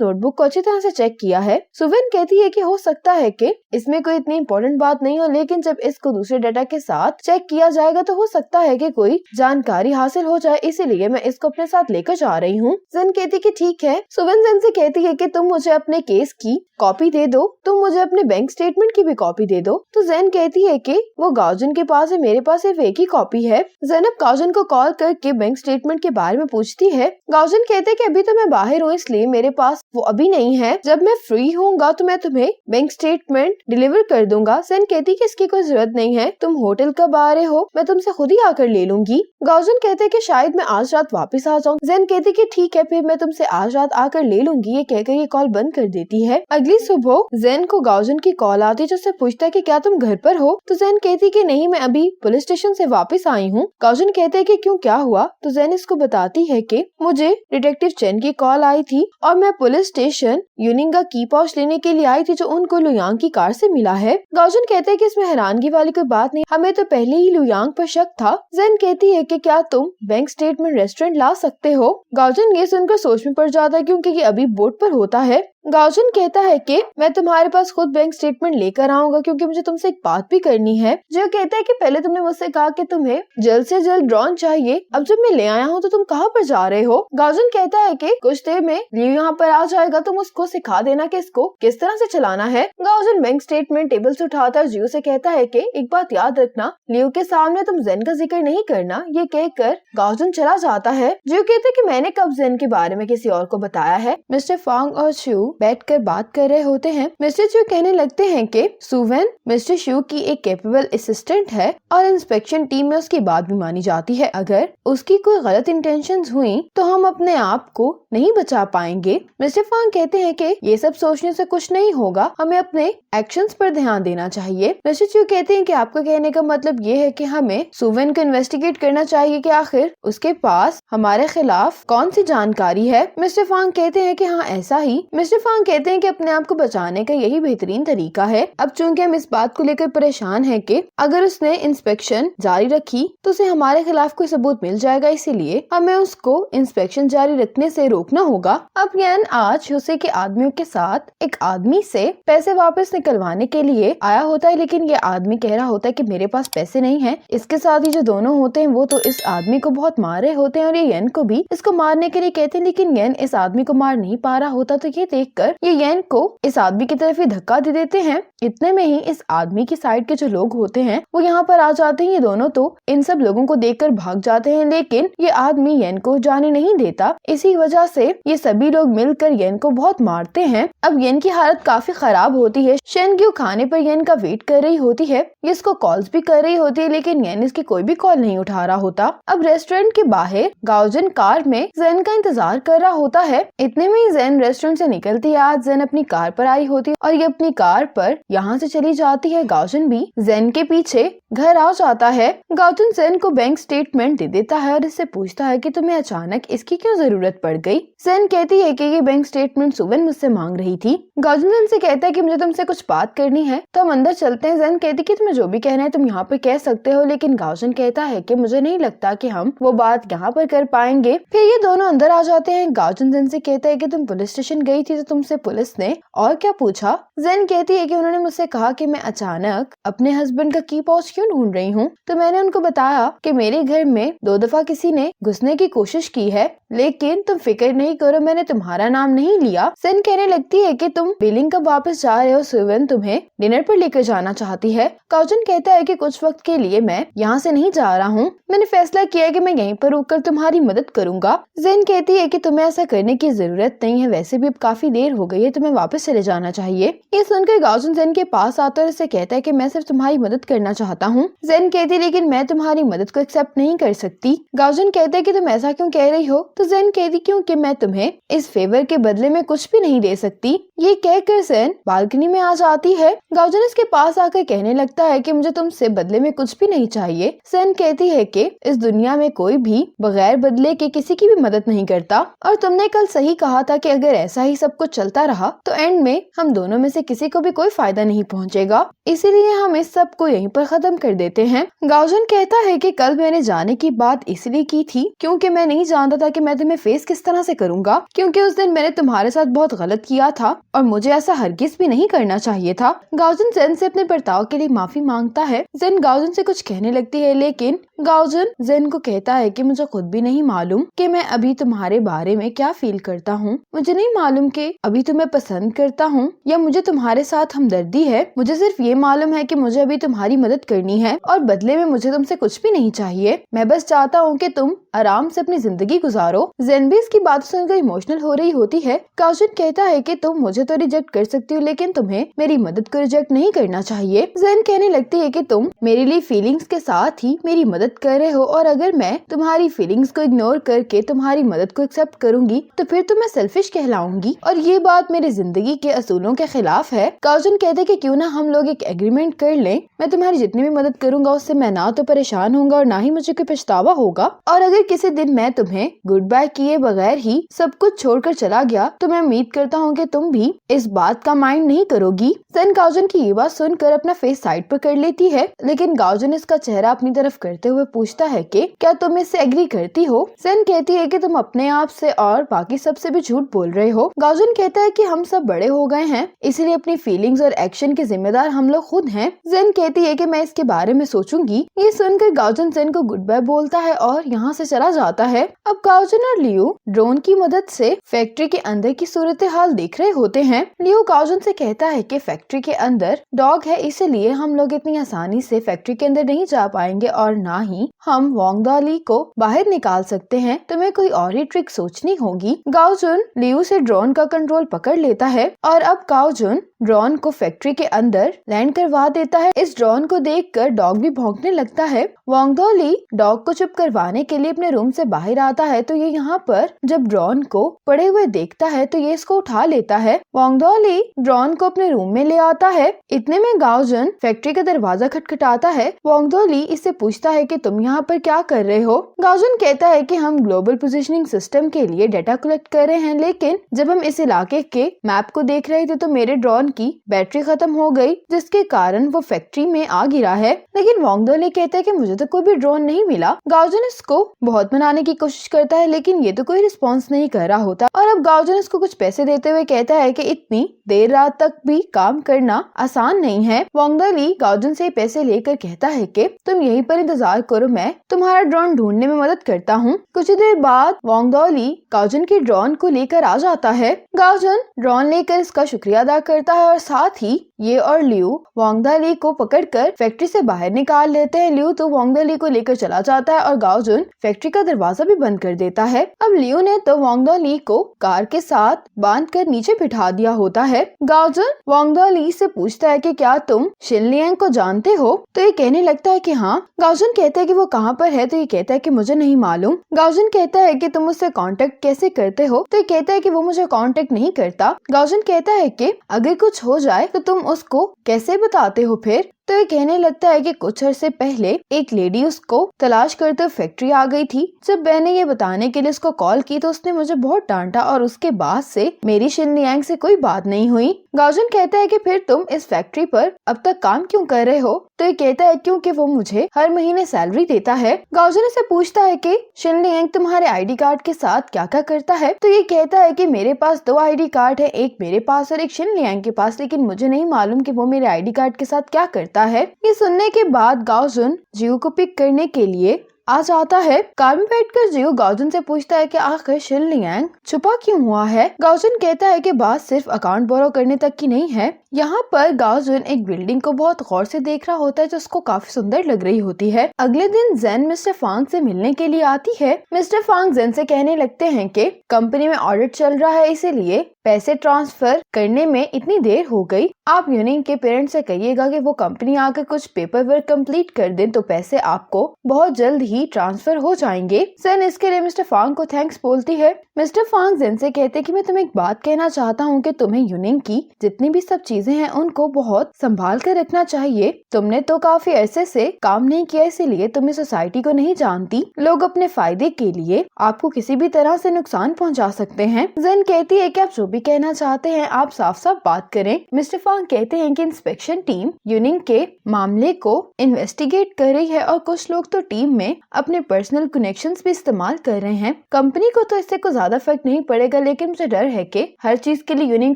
नोटबुक को अच्छी तरह से चेक किया है। सुवन कहती है कि हो सकता है कि इसमें कोई इतनी इम्पोर्टेंट बात नहीं हो, लेकिन जब इसको दूसरे डाटा के साथ चेक किया जाएगा तो हो सकता है कि कोई जानकारी हासिल हो जाए, इसीलिए मैं इसको अपने साथ लेकर जा रही हूँ। जेन कहती कि ठीक है। सुवन जेन से कहती है कि तुम मुझे अपने केस की कॉपी दे दो, तुम मुझे अपने बैंक स्टेटमेंट की भी कॉपी दे दो। तो जेन कहती है कि वो गाओजन के पास है, मेरे पास सिर्फ एक ही कॉपी है। जेन अब गाओजन को कॉल करके बैंक स्टेटमेंट के बारे में पूछती है। गाओजन कहते हैं कि अभी तो मैं बाहर हूँ इसलिए मेरे पास वो अभी नहीं है, जब मैं फ्री होऊंगा तो मैं तुम्हें बैंक स्टेटमेंट डिलीवर कर दूंगा। जेन कहती कि इसकी कोई जरूरत नहीं है, तुम होटल कब आ रहे हो, मैं तुमसे खुद ही आकर ले लूंगी। गाओजन कहते हैं कि शायद मैं आज रात वापस आ जाऊँ। जेन कहती कि ठीक है, फिर मैं तुमसे आज रात आकर ले लूंगी। ये कहकर ये कॉल बंद कर देती है। अगली सुबह जेन को गाओजन की कॉल आती है जिससे पूछता है कि क्या तुम घर पर हो। तो जेन कहती कि नहीं, मैं अभी पुलिस स्टेशन से वापस आई हूँ। गाओजन कहते हैं कि क्यों, क्या हुआ। तो जेन इसको बताती है कि मुझे डिटेक्टिव चेन की कॉल आई थी और मैं पुलिस स्टेशन यूनिंग का की पाउच लेने के लिए आई थी जो उनको लुयांग की कार से मिला है। गाओजन कहते हैं कि इसमें हैरानगी वाली कोई बात नहीं, हमें तो पहले ही लुयांग पर शक था। जेन कहती है कि क्या तुम बैंक स्टेटमेंट रेस्टोरेंट ला सकते हो। गाओजन ये सुनकर सोच में पड़ जाता है क्योंकि ये अभी बोट पर होता है। गाओजन कहता है कि मैं तुम्हारे पास खुद बैंक स्टेटमेंट लेकर आऊंगा क्योंकि मुझे तुमसे एक बात भी करनी है। जो कहता है कि पहले तुमने मुझसे कहा कि तुम्हें जल्द से जल्द ड्रोन चाहिए, अब जब मैं ले आया हूँ तो तुम कहाँ पर जा रहे हो। गाओजन कहता है कि कुछ देर में लियो यहाँ पर आ जाएगा, तुम उसको सिखा देना कि इसको किस तरह से चलाना है। गाओजन बैंक स्टेटमेंट टेबल से उठाता है, जियो से कहता है कि एक बात याद रखना, लियो के सामने तुम जेन का जिक्र नहीं करना। ये कहकर गाओजन चला जाता है। जियो कहते है कि मैंने कब जेन के बारे में किसी और को बताया है। मिस्टर फांग और शू बैठकर बात कर रहे होते हैं। मिस्टर चू कहने लगते हैं कि सुवन मिस्टर शू की एक कैपेबल असिस्टेंट है और इंस्पेक्शन टीम में उसकी बात भी मानी जाती है। अगर उसकी कोई गलत इंटेंशंस हुई तो हम अपने आप को नहीं बचा पाएंगे। मिस्टर फांग कहते हैं कि ये सब सोचने से कुछ नहीं होगा, हमें अपने एक्शंस पर ध्यान देना चाहिए। मिस्टर चू कहते हैं कि आपका कहने का मतलब ये है कि हमें सुवन को इन्वेस्टिगेट करना चाहिए कि आखिर उसके पास हमारे खिलाफ कौन सी जानकारी है। मिस्टर फांग कहते हैं कि हाँ ऐसा ही। मिस्टर फांग कहते हैं कि अपने आप को बचाने का यही बेहतरीन तरीका है। अब चूंकि हम इस बात को लेकर परेशान हैं कि अगर उसने इंस्पेक्शन जारी रखी तो उसे हमारे खिलाफ कोई सबूत मिल जाएगा, इसीलिए हमें उसको इंस्पेक्शन जारी रखने से रोकना होगा। अब यन आज हुसे के आदमियों के साथ एक आदमी से पैसे वापस निकलवाने के लिए आया होता है, लेकिन ये आदमी कह रहा होता है कि मेरे पास पैसे नहीं है। इसके साथ ही जो दोनों होते हैं वो तो इस आदमी को बहुत मार रहे होते हैं और ये यन को भी इसको मारने के लिए कहते हैं, लेकिन यन इस आदमी को मार नहीं पा रहा होता। तो ये देखकर ये यन को इस आदमी की तरफ ही धक्का दे देते हैं। इतने में ही इस आदमी की साइड के जो लोग होते हैं वो यहाँ पर आ जाते हैं। ये दोनों तो इन सब लोगों को देखकर भाग जाते हैं, लेकिन ये आदमी येन को जाने नहीं देता। इसी वजह से ये सभी लोग मिलकर येन को बहुत मारते हैं। अब येन की हालत काफी खराब होती है। शेनग्यू खाने पर येन का वेट कर रही होती है, ये इसको कॉल्स भी कर रही होती है, लेकिन येन इसकी कोई भी कॉल नहीं उठा रहा होता। अब रेस्टोरेंट के बाहर गाओजन कार में जेन का इंतजार कर रहा होता है। इतने में जेन रेस्टोरेंट से निकलती है। आज जेन अपनी कार पर आई होती है और ये अपनी कार पर यहाँ से चली जाती है। गाओजन भी जेन के पीछे घर आ जाता है। गाओजन जेन को बैंक स्टेटमेंट दे देता है और इससे पूछता है कि तुम्हें अचानक इसकी क्यों जरूरत पड़ गई। जेन कहती है कि ये बैंक स्टेटमेंट सुवन मुझसे मांग रही थी। गाओजन जेन से कहता है कि मुझे तुमसे कुछ बात करनी है, तो हम अंदर चलते हैं। जेन कहती कि तुम्हें जो भी कहना है तुम यहाँ पे कह सकते हो, लेकिन गाओजन कहता है कि मुझे नहीं लगता कि हम वो बात यहाँ पर कर पाएंगे। फिर ये दोनों अंदर आ जाते हैं। गाओजन जेन से कहता है कि तुम पुलिस स्टेशन गई थी तो तुमसे पुलिस ने और क्या पूछा। जेन कहती है कि उन्होंने मुझसे कहा कि मैं अचानक अपने हस्बैंड का की पाउच क्यों ढूंढ रही हूँ, तो मैंने उनको बताया कि मेरे घर में 2 दफा किसी ने घुसने की कोशिश की है, लेकिन तुम फिक्र नहीं करो, मैंने तुम्हारा नाम नहीं लिया। जेन कहने लगती है कि तुम बिलिंग कब वापस जा रहे हो, सुवन तुम्हें डिनर पर लेकर जाना चाहती है। गाओजन कहता है कि कुछ वक्त के लिए मैं यहाँ से नहीं जा रहा हूँ, मैंने फैसला किया कि मैं यहीं पर रुककर तुम्हारी मदद करूंगा। जेन कहती है कि तुम्हें ऐसा करने की जरूरत नहीं है, वैसे भी अब काफी देर हो गई है, तुम्हें वापस चले जाना चाहिए। ये सुनकर गाओजन जेन के पास आता है और उससे कहता है कि मैं सिर्फ तुम्हारी मदद करना चाहता हूँ। जेन कहती लेकिन मैं तुम्हारी मदद को एक्सेप्ट नहीं कर सकती। गाओजन कहते कि तुम ऐसा क्यों कह रही हो? तो जेन कहती क्योंकि मैं तुम्हें इस फेवर के बदले में कुछ भी नहीं दे सकती। ये कहकर जेन बालकनी में आ जाती है। गाओजन इसके पास आकर कहने लगता है कि मुझे तुमसे बदले में कुछ भी नहीं चाहिए। जेन कहती है कि इस दुनिया में कोई भी बगैर बदले के किसी की भी मदद नहीं करता और तुमने कल सही कहा था कि अगर ऐसा ही सब कुछ चलता रहा तो एंड में हम दोनों में से किसी को भी कोई फायदा नहीं पहुंचेगा, इसीलिए हम इस सब को यहीं पर खत्म कर देते हैं। गाओजन कहता है कि कल मैंने जाने की बात इसलिए की थी क्योंकि मैं नहीं जानता था कि मैं तुम्हें फेस किस तरह से करूंगा, क्योंकि उस दिन मैंने तुम्हारे साथ बहुत गलत किया था और मुझे ऐसा हरगिज भी नहीं करना चाहिए था। गाओजन जेन से अपने बर्ताव के लिए माफी मांगता है। जेन गाओजन से कुछ कहने लगती है लेकिन गाओजन जेन को कहता है कि मुझे खुद भी नहीं मालूम कि मैं अभी तुम्हारे बारे में क्या फील करता हूँ। मुझे नहीं मालूम कि अभी तुम्हें पसंद करता हूँ या मुझे तुम्हारे साथ हमदर्दी है। मुझे सिर्फ ये मालूम है कि मुझे अभी तुम्हारी मदद करनी है और बदले में मुझे तुमसे कुछ भी नहीं चाहिए। मैं बस चाहता हूँ कि तुम आराम से अपनी जिंदगी गुजारो। जेन भी इसकी बात सुनकर इमोशनल हो रही होती है। गाओजन कहता है कि तुम मुझे तो रिजेक्ट कर सकती हो लेकिन तुम्हें मेरी मदद को रिजेक्ट नहीं करना चाहिए। जेन कहने लगती है कि तुम मेरे लिए फीलिंग्स के साथ ही मेरी मदद कर रहे हो और अगर मैं तुम्हारी फीलिंग्स को इग्नोर करके तुम्हारी मदद को एक्सेप्ट करूंगी तो फिर तो मैं सेल्फिश कहलाऊंगी और ये बात मेरी जिंदगी के असूलों के खिलाफ है। गाओजन कहते कि क्यों ना हम लोग एक एग्रीमेंट कर लें, मैं तुम्हारी जितनी भी मदद करूंगा उससे मैं ना तो परेशान होऊंगा और ना ही मुझे कोई पछतावा होगा, और अगर किसी दिन मैं तुम्हें गुड बाय किए बगैर ही सब कुछ छोड़कर चला गया तो मैं उम्मीद करता हूँ कि तुम भी इस बात का माइंड नहीं करोगी। जेन गाओजन की ये बात सुनकर अपना फेस साइड पर कर लेती है लेकिन गाओजन इसका चेहरा अपनी तरफ करते हुए पूछता है कि क्या तुम इससे एग्री करती हो? जेन कहती है कि तुम अपने आप से और बाकी सबसे भी झूठ बोल रहे हो। गाओजन कहता है कि हम सब बड़े हो गए हैं इसीलिए अपनी फीलिंग्स और एक्शन के जिम्मेदार हम लोग खुद हैं। जेन कहती है कि मैं इसके बारे में सोचूंगी। ये सुनकर गाओजन जेन को गुड बाय बोलता है और यहाँ से चला जाता है। अब गाओजन और लियू ड्रोन की मदद से फैक्ट्री के अंदर की सूरत हाल देख रहे होते हैं। लियू गाओजन से कहता है कि फैक्ट्री के अंदर डॉग है इसलिए हम लोग इतनी आसानी से फैक्ट्री के अंदर नहीं जा पाएंगे और ना ही हम वांगदाली को बाहर निकाल सकते हैं, तुम्हें कोई और ही ट्रिक सोचनी होगी। गाओजन लियू से ड्रोन का कंट्रोल पकड़ लेता है और अब गाओजन ड्रोन को फैक्ट्री के अंदर लैंड करवा देता है। इस ड्रोन को देखकर डॉग भी भौंकने लगता है। वांगदाली डॉग को चुप करवाने के लिए अपने रूम से बाहर आता है तो ये यहाँ पर जब ड्रोन को पड़े हुए देखता है तो ये इसको उठा लेता है। वांगदाली ड्रोन को अपने रूम में ले आता है। इतने में गाओजन फैक्ट्री का दरवाजा खटखटाता है। वांगदाली इससे पूछता है कि तुम यहाँ पर क्या कर रहे हो? गाओजन कहता है कि हम ग्लोबल पोजीशनिंग सिस्टम के लिए डाटा कलेक्ट कर रहे हैं लेकिन जब हम इस इलाके के मैप को देख रहे थे तो मेरे ड्रोन की बैटरी खत्म हो गई जिसके कारण वो फैक्ट्री में आ गिरा है। लेकिन वांगदाली कहता है कि मुझे तो कोई भी ड्रोन नहीं मिला। गाओजन इसको बहुत मनाने की कोशिश करता है लेकिन ये तो कोई रिस्पॉन्स नहीं कर रहा होता और अब गाओजन इसको कुछ पैसे देते हुए कहता है कि इतनी देर रात तक भी काम करना आसान नहीं है। वांगदाली गाओजन से पैसे लेकर कहता है कि तुम यहीं पर इंतजार करो, मैं तुम्हारा ड्रोन ढूंढने में मदद करता हूँ। कुछ देर बाद वांगदाली गाओजन की ड्रोन को लेकर आ जाता है। गाओजन ड्रोन लेकर इसका शुक्रिया अदा करता है और साथ ही ये और लियू वांगदाली को पकड़कर फैक्ट्री से बाहर निकाल लेते हैं। लियू तो वांगदाली को लेकर चला जाता है और गाओजन फैक्ट्री का दरवाजा भी बंद कर देता है। अब लियू ने तो वांगदाली को कार के साथ बांधकर नीचे बिठा दिया होता है। गाओजन वांगदाली से पूछता है कि क्या तुम शिनलियांग को जानते हो? तो ये कहने लगता है कि हाँ। गाओजन कहता है कि वो कहाँ पर है? तो ये कहता है कि मुझे नहीं मालूम। गाओजन कहता है कि तुम उससे कांटेक्ट कैसे करते हो? तो ये कहता है कि वो मुझे कांटेक्ट नहीं करता। गाओजन कहता है कि अगर कुछ हो जाए तो तुम उसको कैसे बताते हो फिर? तो ये कहने लगता है कि कुछ अरसे पहले एक लेडी उसको तलाश करते फैक्ट्री आ गई थी। जब मैंने ये बताने के लिए उसको कॉल की तो उसने मुझे बहुत डांटा और उसके बाद से मेरी शिनलियांग से कोई बात नहीं हुई। गाओजन कहता है कि फिर तुम इस फैक्ट्री पर अब तक काम क्यों कर रहे हो? तो ये कहता है क्योंकि वो मुझे हर महीने सैलरी देता है। गाओजन से पूछता है कि शिनलियांग तुम्हारे आईडी कार्ड के साथ क्या क्या करता है? तो ये कहता है कि मेरे पास 2 आईडी कार्ड है, एक मेरे पास और एक शिनलियांग के पास, लेकिन मुझे नहीं मालूम कि वो मेरे आईडी कार्ड के साथ क्या करता है। ये सुनने के बाद गाओजन जियो को पिक करने के लिए आ जाता है। कार में बैठकर जियो गाओजन से पूछता है कि आखिर शिनलियांग छुपा क्यों हुआ है। गाओजन कहता है कि बात सिर्फ अकाउंट बोरो करने तक की नहीं है, यहाँ पर गाओजुन एक बिल्डिंग को बहुत गौर से देख रहा होता है जो उसको काफी सुंदर लग रही होती है। अगले दिन जेन मिस्टर फांग से मिलने के लिए आती है। मिस्टर फांग जेन से कहने लगते हैं कि कंपनी में ऑडिट चल रहा है, इसीलिए पैसे ट्रांसफर करने में इतनी देर हो गई। आप यूनिंग के पेरेंट्स से कहिएगा कि वो कंपनी आकर कुछ पेपर वर्क कंप्लीट कर दें तो पैसे आपको बहुत जल्द ही ट्रांसफर हो जाएंगे। जेन इसके लिए मिस्टर फांग को थैंक्स बोलती है। मिस्टर फांग जेन से कहते हैं कि मैं तुम्हें एक बात कहना चाहता हूँ कि तुम्हें यूनिंग की जितनी भी सब चीजें हैं उनको बहुत संभाल कर रखना चाहिए। तुमने तो काफी अरसे से काम नहीं किया, इसीलिए तुम इस सोसाइटी को नहीं जानती। लोग अपने फायदे के लिए आपको किसी भी तरह से नुकसान पहुंचा सकते हैं। जेन कहती है कि आप जो भी कहना चाहते हैं आप साफ साफ बात करें। मिस्टर फांग कहते हैं कि इंस्पेक्शन टीम यूनिंग के मामले को इन्वेस्टिगेट कर रही है और कुछ लोग तो टीम में अपने पर्सनल कनेक्शंस भी इस्तेमाल कर रहे हैं। कंपनी को तो इससे कुछ ज्यादा फर्क नहीं पड़ेगा, लेकिन मुझे डर है कि हर चीज के लिए यूनिंग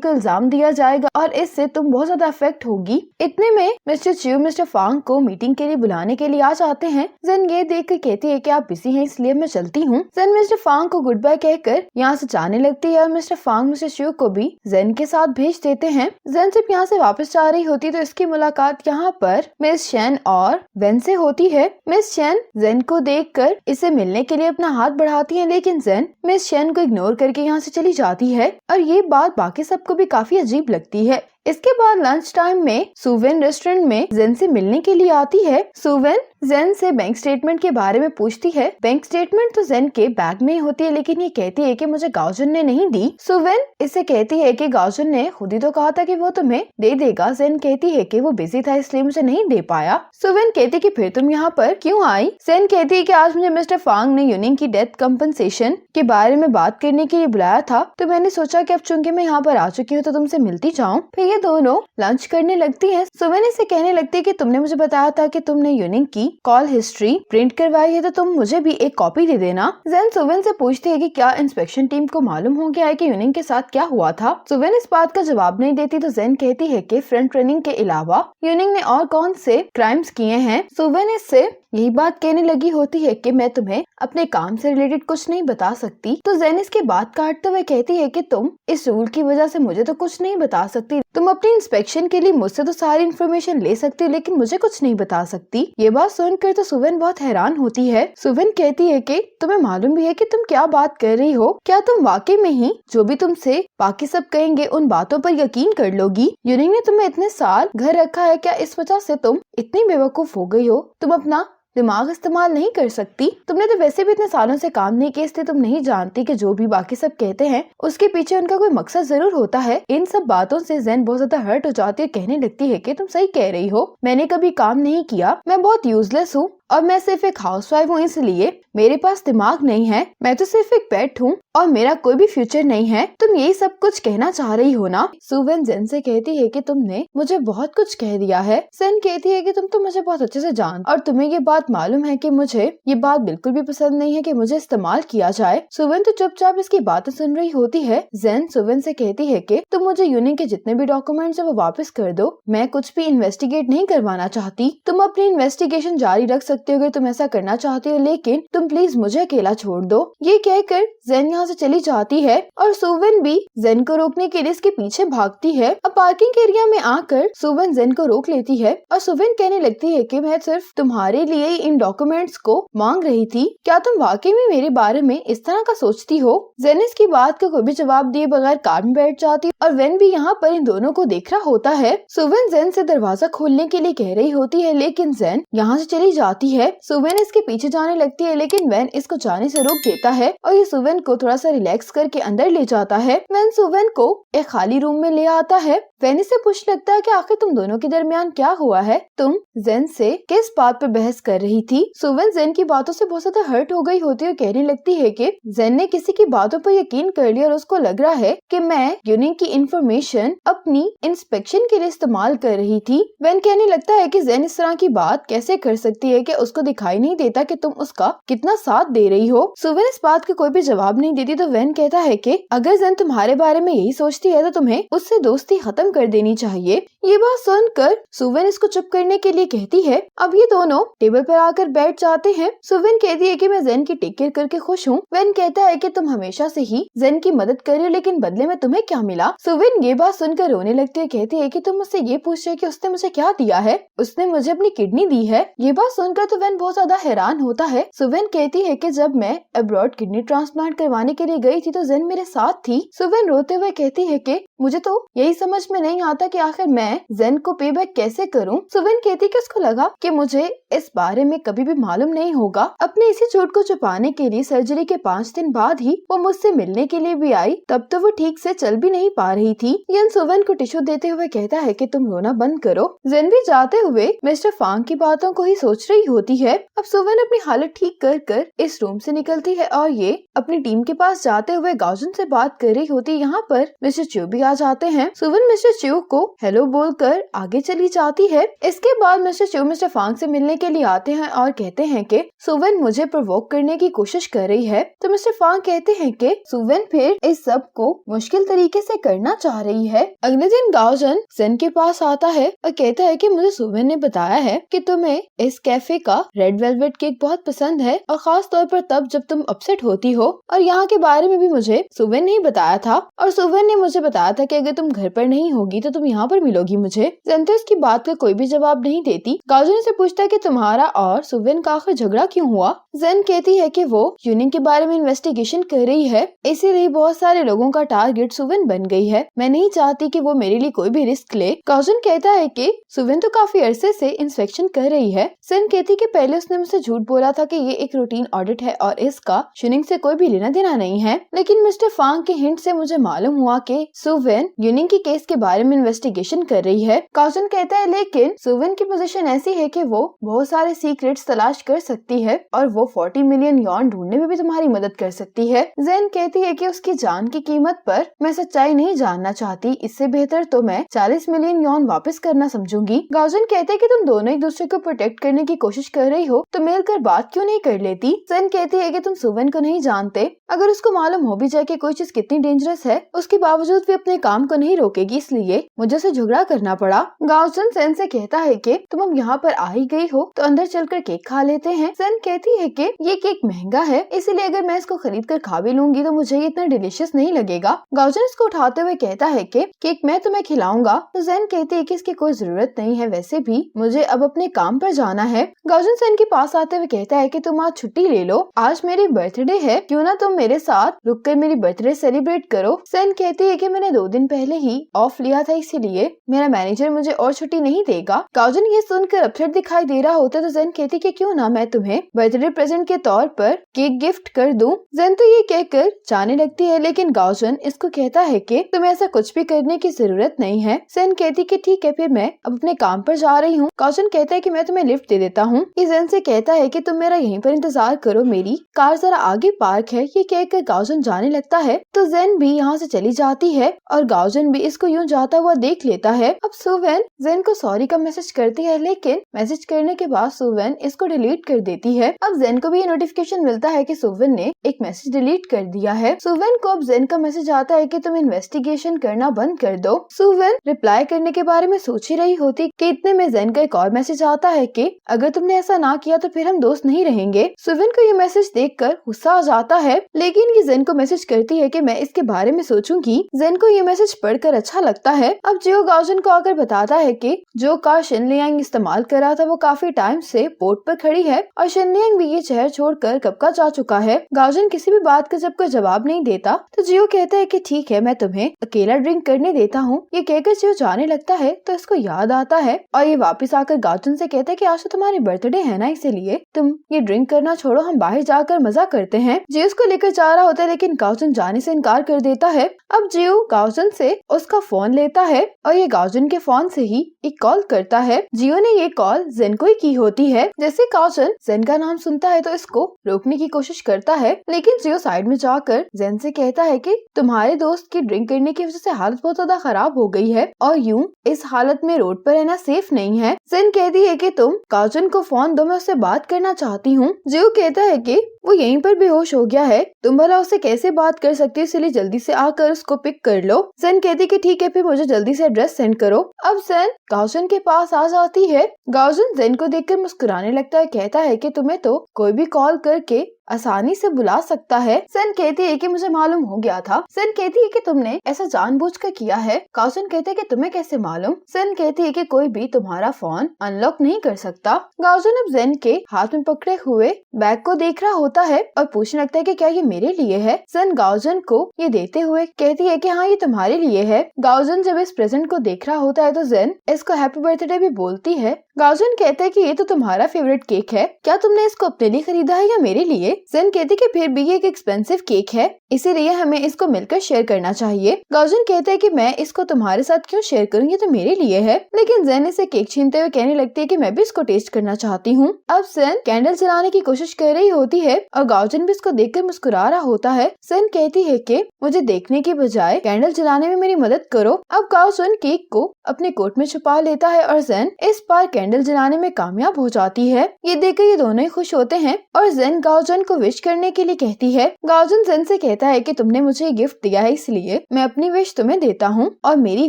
को इल्जाम दिया जाएगा और इससे तुम बहुत ज्यादा अफेक्ट होगी। इतने में मिस्टर च्यू मिस्टर फांग को मीटिंग के लिए बुलाने के लिए आ जाते हैं। जेन ये देख कर कहती है कि आप बिजी हैं इसलिए मैं चलती हूँ। जेन मिस्टर फांग को गुड बाय कहकर यहाँ से जाने लगती है और मिस्टर फांग मिस्टर च्यू को भी जेन के साथ भेज देते हैं। जेन जब यहाँ से वापस जा रही होती तो इसकी मुलाकात यहाँ पर मिस चेन और वेन से होती है। मिस चेन जेन को देखकर इसे मिलने के लिए अपना हाथ बढ़ाती है, लेकिन जेन मिस चेन को इग्नोर करके यहाँ से चली जाती है और ये बात बाकी सबको भी काफी अजीब लगती है। इसके बाद लंच टाइम में सुवेन रेस्टोरेंट में जेन से मिलने के लिए आती है। सुवेन जेन से बैंक स्टेटमेंट के बारे में पूछती है। बैंक स्टेटमेंट तो जेन के बैग में होती है, लेकिन ये कहती है कि मुझे गाओजुन ने नहीं दी। सुवेन इसे कहती है कि गाओजुन ने खुद ही तो कहा था कि वो तुम्हें दे देगा। जेन कहती है कि वो बिजी था इसलिए मुझे नहीं दे पाया। सुवेन कहती कि फिर तुम यहाँ पर क्यों आई? जेन कहती है कि आज मुझे मिस्टर फांग ने यूनिंग की डेथ कंपनसेशन के बारे में बात करने के लिए बुलाया था, तो मैंने सोचा कि अब चूंकि मैं यहाँ पर आ चुकी हूँ तो तुमसे मिलती जाऊँ। फिर ये दोनों लंच करने लगती हैं। सुवेन इसे कहने लगती है कि तुमने मुझे बताया था कि तुमने यूनिंग की कॉल हिस्ट्री प्रिंट करवाई है, तो तुम मुझे भी एक कॉपी दे देना। जेन सुवेन से पूछती है कि क्या इंस्पेक्शन टीम को मालूम हो गया है कि यूनिंग के साथ क्या हुआ था। सुवेन इस बात का जवाब नहीं देती तो जेन कहती है कि फ्रंट रनिंग के अलावा यूनिंग ने और कौन से क्राइम्स किए हैं। सुवेन इससे यही बात कहने लगी होती है कि मैं तुम्हें अपने काम से रिलेटेड कुछ नहीं बता सकती, तो जेन इसके बात काटते हुए कहती है कि तुम इस रूल की वजह से मुझे तो कुछ नहीं बता सकती। तुम अपनी इंस्पेक्शन के लिए मुझसे तो सारी इन्फॉर्मेशन ले सकती हो, लेकिन मुझे कुछ नहीं बता सकती। ये बात सुनकर तो सुवेन बहुत हैरान होती है। सुवेन कहती है कि तुम्हें मालूम भी है कि तुम क्या बात कर रही हो? क्या तुम वाकई में ही जो भी तुमसे बाकी सब कहेंगे उन बातों पर यकीन कर लोगी? यूनिंग ने तुम्हें इतने साल घर रखा है, क्या इस वजह से तुम इतनी बेवकूफ हो गई हो? तुम अपना दिमाग इस्तेमाल नहीं कर सकती? तुमने तो वैसे भी इतने सालों से काम नहीं किया, इसलिए तुम नहीं जानती कि जो भी बाकी सब कहते हैं उसके पीछे उनका कोई मकसद जरूर होता है। इन सब बातों से जेन बहुत ज्यादा हर्ट हो जाती है, कहने लगती है कि तुम सही कह रही हो, मैंने कभी काम नहीं किया, मैं बहुत यूजलेस हूँ और मैं सिर्फ एक हाउसवाइफ हूँ, इसलिए मेरे पास दिमाग नहीं है, मैं तो सिर्फ एक पेट हूँ और मेरा कोई भी फ्यूचर नहीं है। तुम यही सब कुछ कहना चाह रही हो ना? सुवेन जेन से कहती है कि तुमने मुझे बहुत कुछ कह दिया है। जेन कहती है कि तुम तो मुझे बहुत अच्छे से जान और तुम्हें ये बात मालूम है कि मुझे ये बात बिल्कुल भी पसंद नहीं है कि मुझे इस्तेमाल किया जाए। सुवेन तो चुपचाप इसकी बातें सुन रही होती है। जेन सुवेन से कहती है कि तुम मुझे यूनिंग के जितने भी डॉक्यूमेंट्स है वो वापस कर दो, मैं कुछ भी इन्वेस्टिगेट नहीं करवाना चाहती। तुम अपनी इन्वेस्टिगेशन जारी रख सकते हो तुम ऐसा करना चाहती हो, लेकिन तुम प्लीज मुझे अकेला छोड़ दो। ये कहकर जेन यहाँ से चली जाती है और सुवेन भी जेन को रोकने के लिए इसके पीछे भागती है। अब पार्किंग एरिया में आकर सुवेन जेन को रोक लेती है और सुवेन कहने लगती है कि मैं सिर्फ तुम्हारे लिए इन डॉक्यूमेंट्स को मांग रही थी, क्या तुम वाकई में मेरे बारे में इस तरह का सोचती हो? जेन इसकी बात का कोई भी जवाब दिए बगैर कार में बैठ जाती और वेन भी यहाँ पर इन दोनों को देख रहा होता है। सुवेन जेन से दरवाजा खोलने के लिए कह रही होती है, लेकिन जेन यहाँ से चली जाती है। सुवेन इसके पीछे जाने लगती है, लेकिन वेन इसको जाने से रोक देता है और ये सुवेन को थोड़ा सा रिलैक्स करके अंदर ले जाता है। वेन सुवेन को एक खाली रूम में ले आता है। वेन इसे पूछ लगता है कि आखिर तुम दोनों के दरमियान क्या हुआ है? तुम जेन से किस बात पर बहस कर रही थी? सुवेन जेन की बातों से बहुत ज्यादा हर्ट हो गई होती है और कहने लगती है कि जेन ने किसी की बातों पर यकीन कर लिया और उसको लग रहा है कि मैं यूनिंग की इंफॉर्मेशन अपनी इंस्पेक्शन के लिए इस्तेमाल कर रही थी। वेन कहने लगता है कि जेन इस तरह की बात कैसे कर सकती है कि उसको दिखाई नहीं देता कि तुम उसका कितना साथ दे रही हो। सुवेन इस बात का कोई भी जवाब नहीं देती तो वेन कहता है कि अगर जेन तुम्हारे बारे में यही सोचती है तो तुम्हें उससे दोस्ती खत्म कर देनी चाहिए। ये बात सुनकर सुवेन इसको चुप करने के लिए कहती है। अब ये दोनों टेबल पर आकर बैठ जाते हैं। सुवेन कहती है कि मैं जेन की टेक केयर करके खुश हूँ। वेन कहता है कि तुम हमेशा से ही जेन की मदद कर रही हो, लेकिन बदले में तुम्हें क्या मिला? सुवेन ये बात सुनकर रोने लगती है, कहती है कि तुम मुझसे ये पूछ रहे कि उसने मुझे क्या दिया है? उसने मुझे अपनी किडनी दी है। ये बात सुनकर तो वेन बहुत ज्यादा हैरान होता है। सुवेन कहती है कि जब मैं अब्रॉड किडनी ट्रांसप्लांट करवाने के लिए गई थी तो जेन मेरे साथ थी। सुवेन रोते हुए कहती है कि मुझे तो यही समझ में नहीं आता कि आखिर मैं जेन को पे बैक कैसे करूं। सुवेन कहती है कि उसको लगा कि मुझे इस बारे में कभी भी मालूम नहीं होगा। अपने इसी चोट को छुपाने के लिए सर्जरी के 5 दिन बाद ही वो मुझसे मिलने के लिए भी आई। तब तो वो ठीक से चल भी नहीं पा रही थी। यन सुवेन को टिश्यू देते हुए कहता है कि तुम रोना बंद करो। जेन भी जाते हुए मिस्टर फांग की बातों को ही सोच रही होती है। अब सुवेन अपनी हालत ठीक कर कर इस रूम से निकलती है और ये अपनी टीम के पास जाते हुए गाउजन से बात कर रही होती। यहाँ पर मिस्टर च्यू भी आ जाते हैं। सुवेन मिस्टर च्यू को हेलो बोलकर आगे चली जाती है। इसके बाद मिस्टर च्यू मिस्टर फांग से मिलने के लिए आते हैं और कहते हैं कि सुवेन मुझे प्रोवोक करने की कोशिश कर रही है। तो मिस्टर फांग कहते हैं कि सुवेन फिर इस सब को मुश्किल तरीके से करना चाह रही है। अगले दिन गाउजन जेन के पास आता है और कहता है कि मुझे सुवेन ने बताया है कि तुम्हें इस कैफे का रेड वेलवेट केक बहुत पसंद है और खास तौर पर तब जब तुम अपसेट होती हो। और यहाँ के बारे में भी मुझे सुवेन ने ही बताया था और सुवेन ने मुझे बताया था कि अगर तुम घर पर नहीं होगी तो तुम यहाँ पर मिलोगी मुझे। जेन तो इसकी बात का कोई भी जवाब नहीं देती। गाउजन से पूछता है कि तुम्हारा और सुवेन का आखिर झगड़ा क्यों हुआ? जेन कहती है कि वो यूनिंग के बारे में इन्वेस्टिगेशन कर रही है, इसीलिए बहुत सारे लोगों का टारगेट सुवेन बन गई है। मैं नहीं चाहती कि वो मेरे लिए कोई भी रिस्क ले। गाउजन कहता है कि सुवेन तो काफी अरसे से इंस्पेक्शन कर रही है। जेन कहती कि पहले उसने मुझसे झूठ बोला था कि ये एक रूटीन ऑडिट है और इसका यूनिंग से कोई भी लेना देना नहीं है, लेकिन मिस्टर फांग के हिंट से मुझे मालूम हुआ कि सुवेन यूनिंग के केस के बारे में इन्वेस्टिगेशन कर रही है। गाउजन कहता है लेकिन सुवेन की पोजीशन ऐसी है कि वो बहुत सारे सीक्रेट्स तलाश कर सकती है और वो 40 मिलियन यॉन ढूंढने में भी तुम्हारी मदद कर सकती है। जेन कहती है कि उसकी जान की कीमत पर मैं सच्चाई नहीं जानना चाहती, इससे बेहतर तो मैं 40 मिलियन यॉन वापस करना समझूंगी। गाउजन कहते हैं कि तुम दोनों एक दूसरे को प्रोटेक्ट करने की कोशिश कर रही हो तो मिलकर बात क्यों नहीं कर लेती? जेन कहती है कि तुम सुवेन को नहीं जानते, अगर उसको मालूम हो भी जाए कि कोई चीज कितनी डेंजरस है उसके बावजूद भी अपने काम को नहीं रोकेगी, इसलिए मुझे उसे झगड़ा करना पड़ा। गाउजन सेन से कहता है कि तुम अब यहाँ पर आ ही गई हो तो अंदर चलकर केक खा लेते हैं। सेन कहती है कि ये केक महंगा है, इसीलिए अगर मैं इसको खरीद कर खा भी लूंगी तो मुझे ये इतना डिलीशियस नहीं लगेगा। गाउजन इसको उठाते हुए कहता है कि केक मैं तुम्हें खिलाऊंगा। तो जेन कहती है कि इसकी कोई जरूरत नहीं है, वैसे भी मुझे अब अपने काम पर जाना है। गाउजन सेन के पास आते हुए कहता है कि तुम आज छुट्टी ले लो, आज मेरी बर्थडे है, क्यों ना तुम मेरे साथ रुक कर मेरी बर्थडे सेलिब्रेट करो। सेन कहती है कि मैंने 2 दिन पहले ही ऑफ लिया था, इसीलिए मेरा मैनेजर मुझे और छुट्टी नहीं देगा। गाउजन ये सुनकर अपसेट दिखाई दे रहा होता है तो जेन कहती कि क्यों ना मैं तुम्हें बर्थडे प्रेजेंट के तौर पर केक गिफ्ट कर दूं। जेन तो ये कहकर जाने लगती है, लेकिन गाउजन इसको कहता है कि तुम्हें ऐसा कुछ भी करने की जरूरत नहीं है। जेन कहती कि ठीक है फिर मैं अब अपने काम पर जा रही हूँ। गाउजन कहता है कि मैं तुम्हें लिफ्ट दे देता हूँ। ये जेन से कहता है कि तुम मेरा यहीं पर इंतजार करो, मेरी कार जरा आगे पार्क है। ये कहकर गाउजन जाने लगता है तो जेन भी यहाँ से चली जाती है और गाउजन भी इसको यूं जाता हुआ देख लेता है। अब सुवेन जेन को सॉरी का मैसेज करती है, लेकिन मैसेज करने के बाद सुवेन इसको डिलीट कर देती है। अब जेन को भी ये नोटिफिकेशन मिलता है कि सुवेन ने एक मैसेज डिलीट कर दिया है। सुवेन को अब जेन का मैसेज आता है कि तुम इन्वेस्टिगेशन करना बंद कर दो। सुवेन रिप्लाई करने के बारे में सोच ही रही होती कि इतने में जेन का एक और मैसेज आता है कि अगर तुमने ऐसा ना किया तो फिर हम दोस्त नहीं रहेंगे। सुवेन को ये मैसेज देखकर गुस्सा आ जाता है, लेकिन ये जेन को मैसेज करती है कि मैं इसके बारे में सोचूंगी। जेन को ये मैसेज पढ़कर अच्छा लगता है। अब जियो गाउजन को आकर बताता है कि जो कार शिनलियांग इस्तेमाल कर रहा था वो काफी टाइम से पोर्ट पर खड़ी है और शिनलियांग भी ये शहर छोड़कर कब का जा चुका है। गाउजन किसी भी बात का जब कोई जवाब नहीं देता तो जियो कहता है कि ठीक है मैं तुम्हें अकेला ड्रिंक करने देता हूँ। ये कहकर जियो जाने लगता है तो इसको याद आता है और ये वापस आकर गाउजन से कहता है कि आज तो तुम्हारी बर्थडे है ना, इसीलिए तुम ये ड्रिंक करना छोड़ो, हम बाहर जाकर मजा करते हैं। जियो उसको लेकर जा रहा होता है, लेकिन गाउजन जाने से इनकार कर देता है। अब जियो गाउजन से उसका फोन लेता है और ये गाउजन के फोन से ही एक कॉल करता है। जियो ने ये कॉल जेन को ही की होती है। जैसे गाउजन जेन का नाम सुनता है तो इसको रोकने की कोशिश करता है, लेकिन जियो साइड में जाकर जेन से कहता है कि तुम्हारे दोस्त की ड्रिंक करने की वजह से हालत बहुत ज्यादा खराब हो गई है और यूं इस हालत में रोड पर रहना सेफ नहीं है। जेन कहती है कि तुम गाउजन को फोन दो, मैं उससे बात करना चाहती हूँ। जियो कहता है कि वो यहीं पर बेहोश हो गया है, तुम भला उससे कैसे बात कर सकती हो, इसलिए जल्दी से आकर उसको पिक कर लो। जेन कहती कि ठीक है, फिर मुझे जल्दी से एड्रेस सेंड करो। अब जेन गाओजन के पास आ जाती है। गाओजन जेन को देखकर मुस्कुराने लगता है, कहता है कि तुम्हें तो कोई भी कॉल करके आसानी से बुला सकता है। सन कहती है कि मुझे मालूम हो गया था। सन कहती है कि तुमने ऐसा जानबूझकर किया है। गाओजन कहते हैं कि तुम्हें कैसे मालूम। सन कहती है कि कोई भी तुम्हारा फोन अनलॉक नहीं कर सकता। गाओजन अब जेन के हाथ में पकड़े हुए बैग को देख रहा होता है और पूछने लगता है कि क्या ये मेरे लिए है। सन गाओजन को ये देते हुए कहती है कि हाँ, ये तुम्हारे लिए है। गाओजन जब इस प्रेजेंट को देख रहा होता है तो जेन इसको हैप्पी बर्थडे भी बोलती है। गाओजन कहते हैं कि ये तो तुम्हारा फेवरेट केक है, क्या तुमने इसको अपने लिए खरीदा है या मेरे लिए। जेन कहती कि फिर भी ये एक एक्सपेंसिव केक है, इसीलिए हमें इसको मिलकर शेयर करना चाहिए। गाओजन कहते हैं कि मैं इसको तुम्हारे साथ क्यों शेयर करूँ, ये तो मेरे लिए है। लेकिन जेन इसे केक छीनते हुए कहने लगती है कि मैं भी इसको टेस्ट करना चाहती हूँ। अब जेन कैंडल जलाने की कोशिश कर रही होती है और गाओजन भी इसको देखकर मुस्कुरा रहा होता है। जेन कहती है कि मुझे देखने की बजाय कैंडल जलाने में मेरी मदद करो। अब गाओजन केक को अपने कोट में छुपा लेता है और जेन इस बार कैंडल जलाने में कामयाब हो जाती है। ये देखकर ये दोनों ही खुश होते हैं और जेन गाओजन को विश करने के लिए कहती है। गाओजन जेन से कहता है कि तुमने मुझे ये गिफ्ट दिया है, इसलिए मैं अपनी विश तुम्हें देता हूँ और मेरी